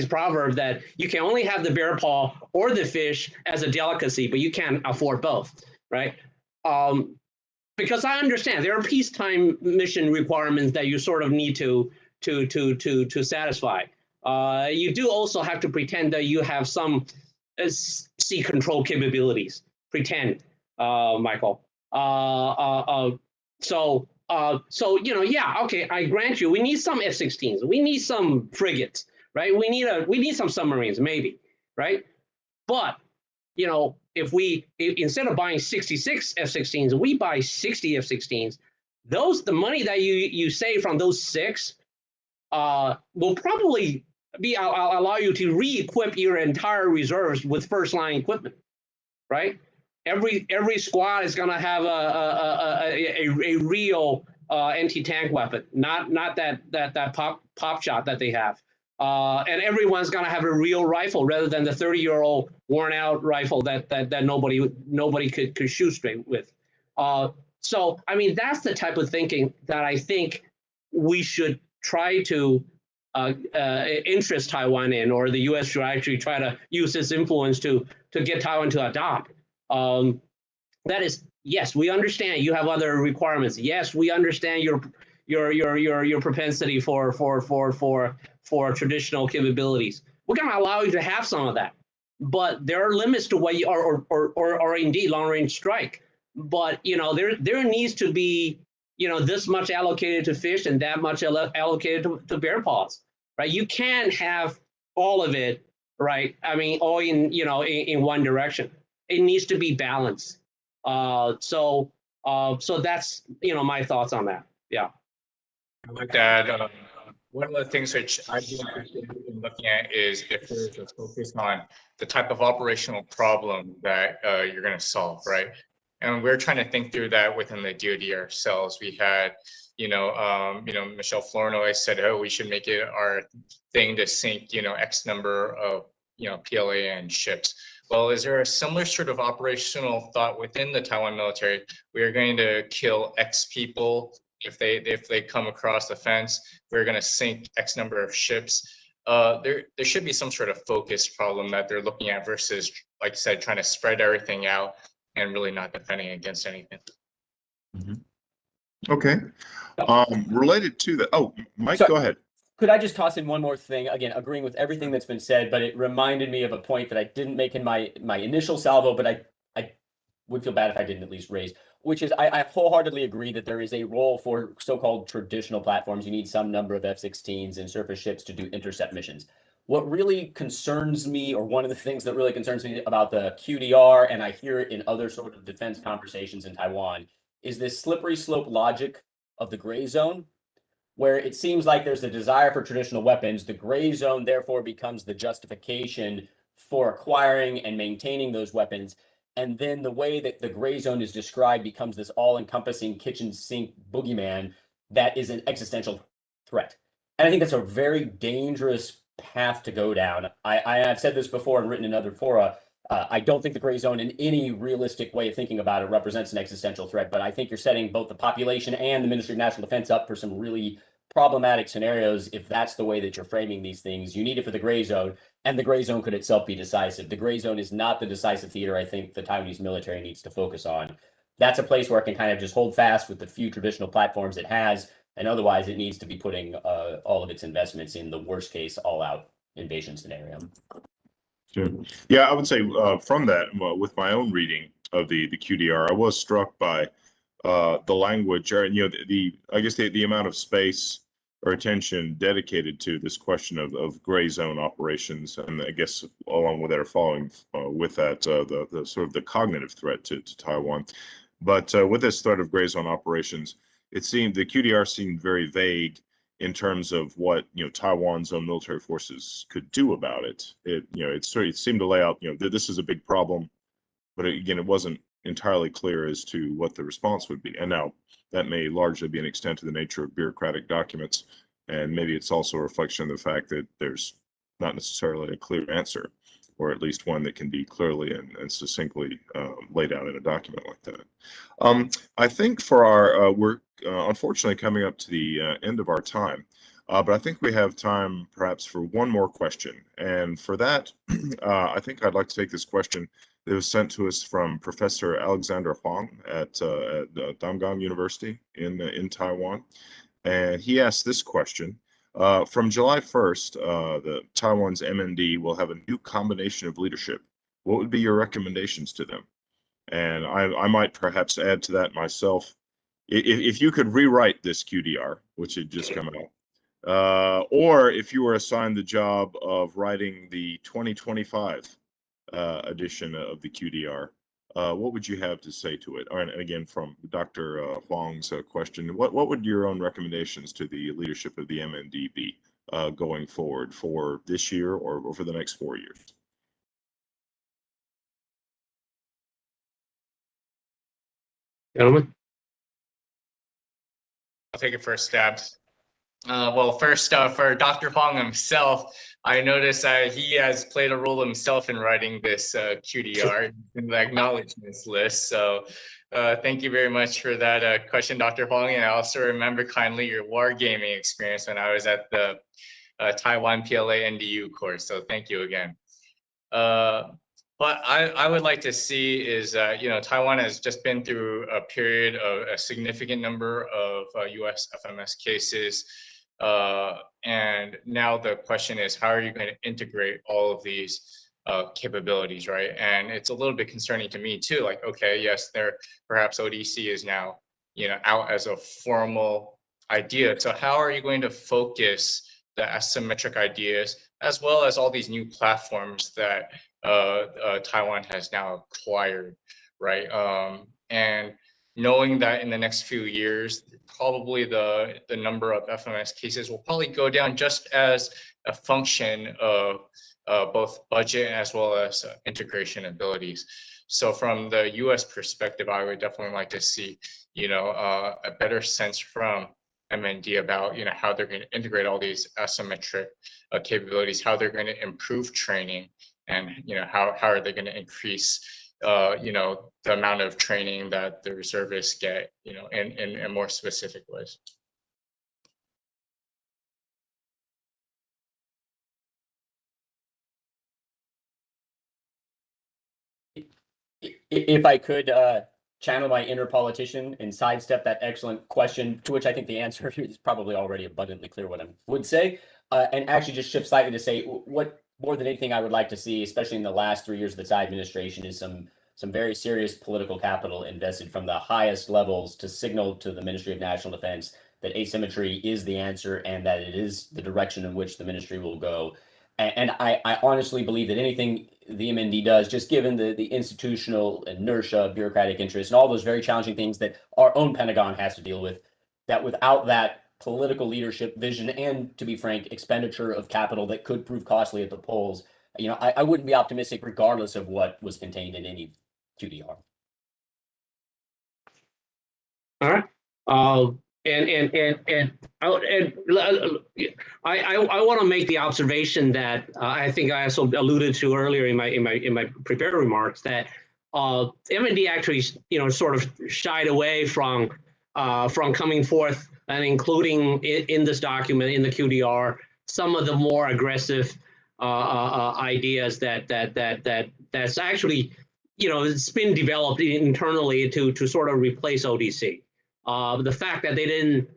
proverb that you can only have the bear paw or the fish as a delicacy, but you can't afford both, right? Because I understand there are peacetime mission requirements that you sort of need to satisfy. You do also have to pretend that you have some sea control capabilities. Pretend, Michael. So yeah, okay, I grant you, we need some F-16s, we need some frigates, right? We need some submarines, maybe, right? But if instead of buying 66 F-16s, we buy 60 F-16s, the money that you save from those 6 will probably allow you to re-equip your entire reserves with first-line equipment, right? Every squad is going to have a real anti-tank weapon, not that pop shot that they have. And everyone's going to have a real rifle rather than the 30-year-old worn-out rifle that nobody could shoot straight with. So, I mean, that's the type of thinking that I think we should try to interest Taiwan in, or the U.S. should actually try to use its influence to get Taiwan to adopt. That is, yes, we understand you have other requirements. Yes, we understand your propensity for traditional capabilities. We're going to allow you to have some of that, but there are limits to what you or indeed long range strike. But there needs to be this much allocated to fish and that much allocated to bear paws, right? You can't have all of it, right? I mean, all in one direction. It needs to be balanced. So that's my thoughts on that. Yeah. I like that. One of the things which I've been interested in looking at is if there's a focus on the type of operational problem that you're going to solve, right? And we're trying to think through that within the DoD ourselves. We had, Michelle Flournoy said, oh, we should make it our thing to sink, X number of, PLA and ships. Well, is there a similar sort of operational thought within the Taiwan military? We are going to kill X people if they come across the fence. We're going to sink X number of ships. There should be some sort of focus problem that they're looking at versus, like I said, trying to spread everything out and really not defending against anything. Mm-hmm. Okay. Related to that, Mike, Sorry. Go ahead. Could I just toss in one more thing? Again, agreeing with everything that's been said, but it reminded me of a point that I didn't make in my initial salvo, but I would feel bad if I didn't at least raise, which is I wholeheartedly agree that there is a role for so-called traditional platforms. You need some number of F-16s and surface ships to do intercept missions. What really concerns me, or one of the things that really concerns me about the QDR, and I hear it in other sort of defense conversations in Taiwan, is this slippery slope logic of the gray zone, where it seems like there's a desire for traditional weapons. The gray zone therefore becomes the justification for acquiring and maintaining those weapons. And then the way that the gray zone is described becomes this all-encompassing kitchen sink boogeyman that is an existential threat. And I think that's a very dangerous path to go down. I've said this before and written in other fora. I don't think the gray zone in any realistic way of thinking about it represents an existential threat, but I think you're setting both the population and the Ministry of National Defense up for some really problematic scenarios if that's the way that you're framing these things. You need it for the gray zone, and the gray zone could itself be decisive. The gray zone is not the decisive theater I think the Taiwanese military needs to focus on. That's a place where it can kind of just hold fast with the few traditional platforms it has, and otherwise it needs to be putting all of its investments in the worst case all-out invasion scenario. Sure. Yeah, I would say from that, with my own reading of the QDR, I was struck by the language, or I guess the amount of space or attention dedicated to this question of gray zone operations, and I guess along with that, or following with that, the sort of the cognitive threat to Taiwan. But with this threat of gray zone operations, it seemed the QDR seemed very vague in terms of what Taiwan's own military forces could do about it. It seemed to lay out that this is a big problem, but again, it wasn't entirely clear as to what the response would be. And now that may largely be an extent to the nature of bureaucratic documents, and maybe it's also a reflection of the fact that there's not necessarily a clear answer, or at least one that can be clearly and succinctly laid out in a document like that. I think for our we're unfortunately coming up to the end of our time, but I think we have time perhaps for one more question. And for that, I think I'd like to take this question that was sent to us from Professor Alexander Huang at Damgang University in Taiwan. And he asked this question. From July 1st, the Taiwan's MND will have a new combination of leadership. What would be your recommendations to them? And I might perhaps add to that myself. If you could rewrite this QDR, which had just come out, or if you were assigned the job of writing the 2025 edition of the QDR, what would you have to say to it? And again, from Dr. Huang's question, what would your own recommendations to the leadership of the MND be going forward for this year or for the next 4 years? Gentlemen? I'll take it first stab. Well, first, for Dr. Huang himself, I noticed that he has played a role himself in writing this QDR in the acknowledgements list. So thank you very much for that question, Dr. Huang. And I also remember kindly your wargaming experience when I was at the Taiwan PLA NDU course. So thank you again. What I would like to see is that, Taiwan has just been through a period of a significant number of US FMS cases. And now the question is, how are you going to integrate all of these capabilities, right? And it's a little bit concerning to me too, like, okay, yes, perhaps ODC is now, out as a formal idea. So how are you going to focus the asymmetric ideas as well as all these new platforms that Taiwan has now acquired, right? And knowing that in the next few years, probably the number of FMS cases will probably go down just as a function of both budget as well as integration abilities. So from the US perspective, I would definitely like to see, a better sense from MND about, how they're going to integrate all these asymmetric capabilities, how they're going to improve training, and how are they going to increase the amount of training that the reservists get in more specific ways. If I could channel my inner politician and sidestep that excellent question, to which I think the answer is probably already abundantly clear what I would say, and actually just shift slightly to say what more than anything I would like to see, especially in the last 3 years of the Tsai administration, is some very serious political capital invested from the highest levels to signal to the Ministry of National Defense that asymmetry is the answer and that it is the direction in which the ministry will go. And I honestly believe that anything the MND does, just given the institutional inertia, bureaucratic interest, and all those very challenging things that our own Pentagon has to deal with, that without that political leadership, vision, and, to be frank, expenditure of capital that could prove costly at the polls, I wouldn't be optimistic regardless of what was contained in any QDR. All right. I want to make the observation that I think I also alluded to earlier in my prepared remarks that M&D actually sort of shied away from coming forth and including in this document in the QDR some of the more aggressive ideas that's actually it's been developed internally to sort of replace ODC. The fact that they didn't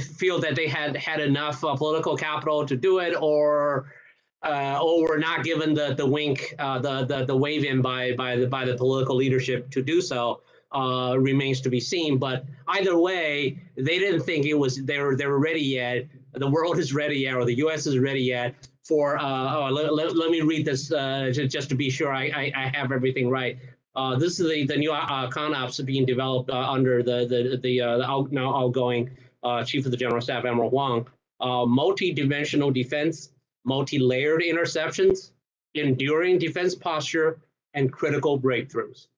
feel that they had enough political capital to do it, or were not given the wink, the wave in by the political leadership to do so, remains to be seen. But either way, they didn't think they were ready yet. The world is ready yet, or the U.S. is ready yet for. Let me read this just to be sure I have everything right. This is the new CONOPS being developed under the now outgoing Chief of the General Staff, Admiral Huang. Multi-dimensional defense, multi-layered interceptions, enduring defense posture, and critical breakthroughs.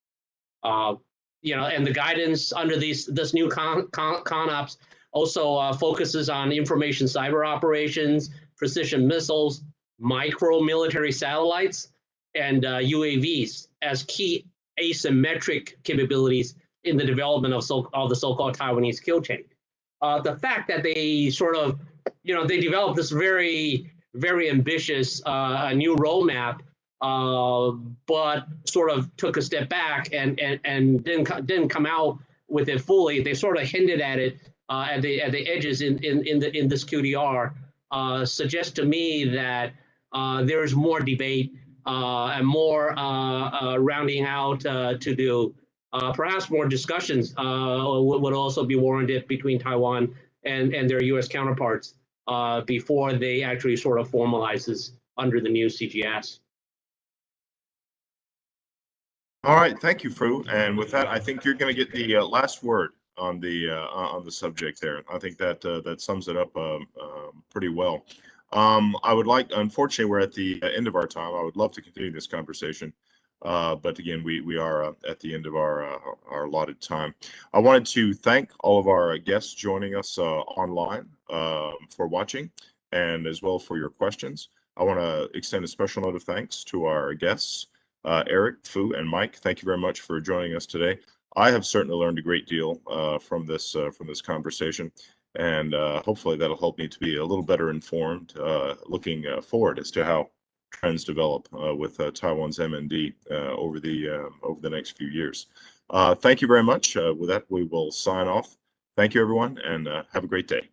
And the guidance under this new CONOPS also focuses on information cyber operations, precision missiles, micro military satellites, and UAVs as key asymmetric capabilities in the development of the so-called Taiwanese kill chain. The fact that they sort of, they developed this very, very ambitious new roadmap, but sort of took a step back and didn't come out with it fully. They sort of hinted at it at the edges in this QDR. Suggests to me that there is more debate and more rounding out to do. Perhaps more discussions would also be warranted between Taiwan and their U.S. counterparts before they actually sort of formalizes under the new CGS. All right, thank you, Fu. And with that, I think you're going to get the last word on the subject there. I think that sums it up pretty well. I would like, unfortunately, we're at the end of our time. I would love to continue this conversation, but again, we are at the end of our allotted time. I wanted to thank all of our guests joining us online for watching, and as well for your questions. I want to extend a special note of thanks to our guests, Eric, Fu, and Mike. Thank you very much for joining us today. I have certainly learned a great deal from this conversation. And hopefully that'll help me to be a little better informed looking forward as to how trends develop with Taiwan's M&D over the next few years. Thank you very much. With that, we will sign off. Thank you, everyone, and have a great day.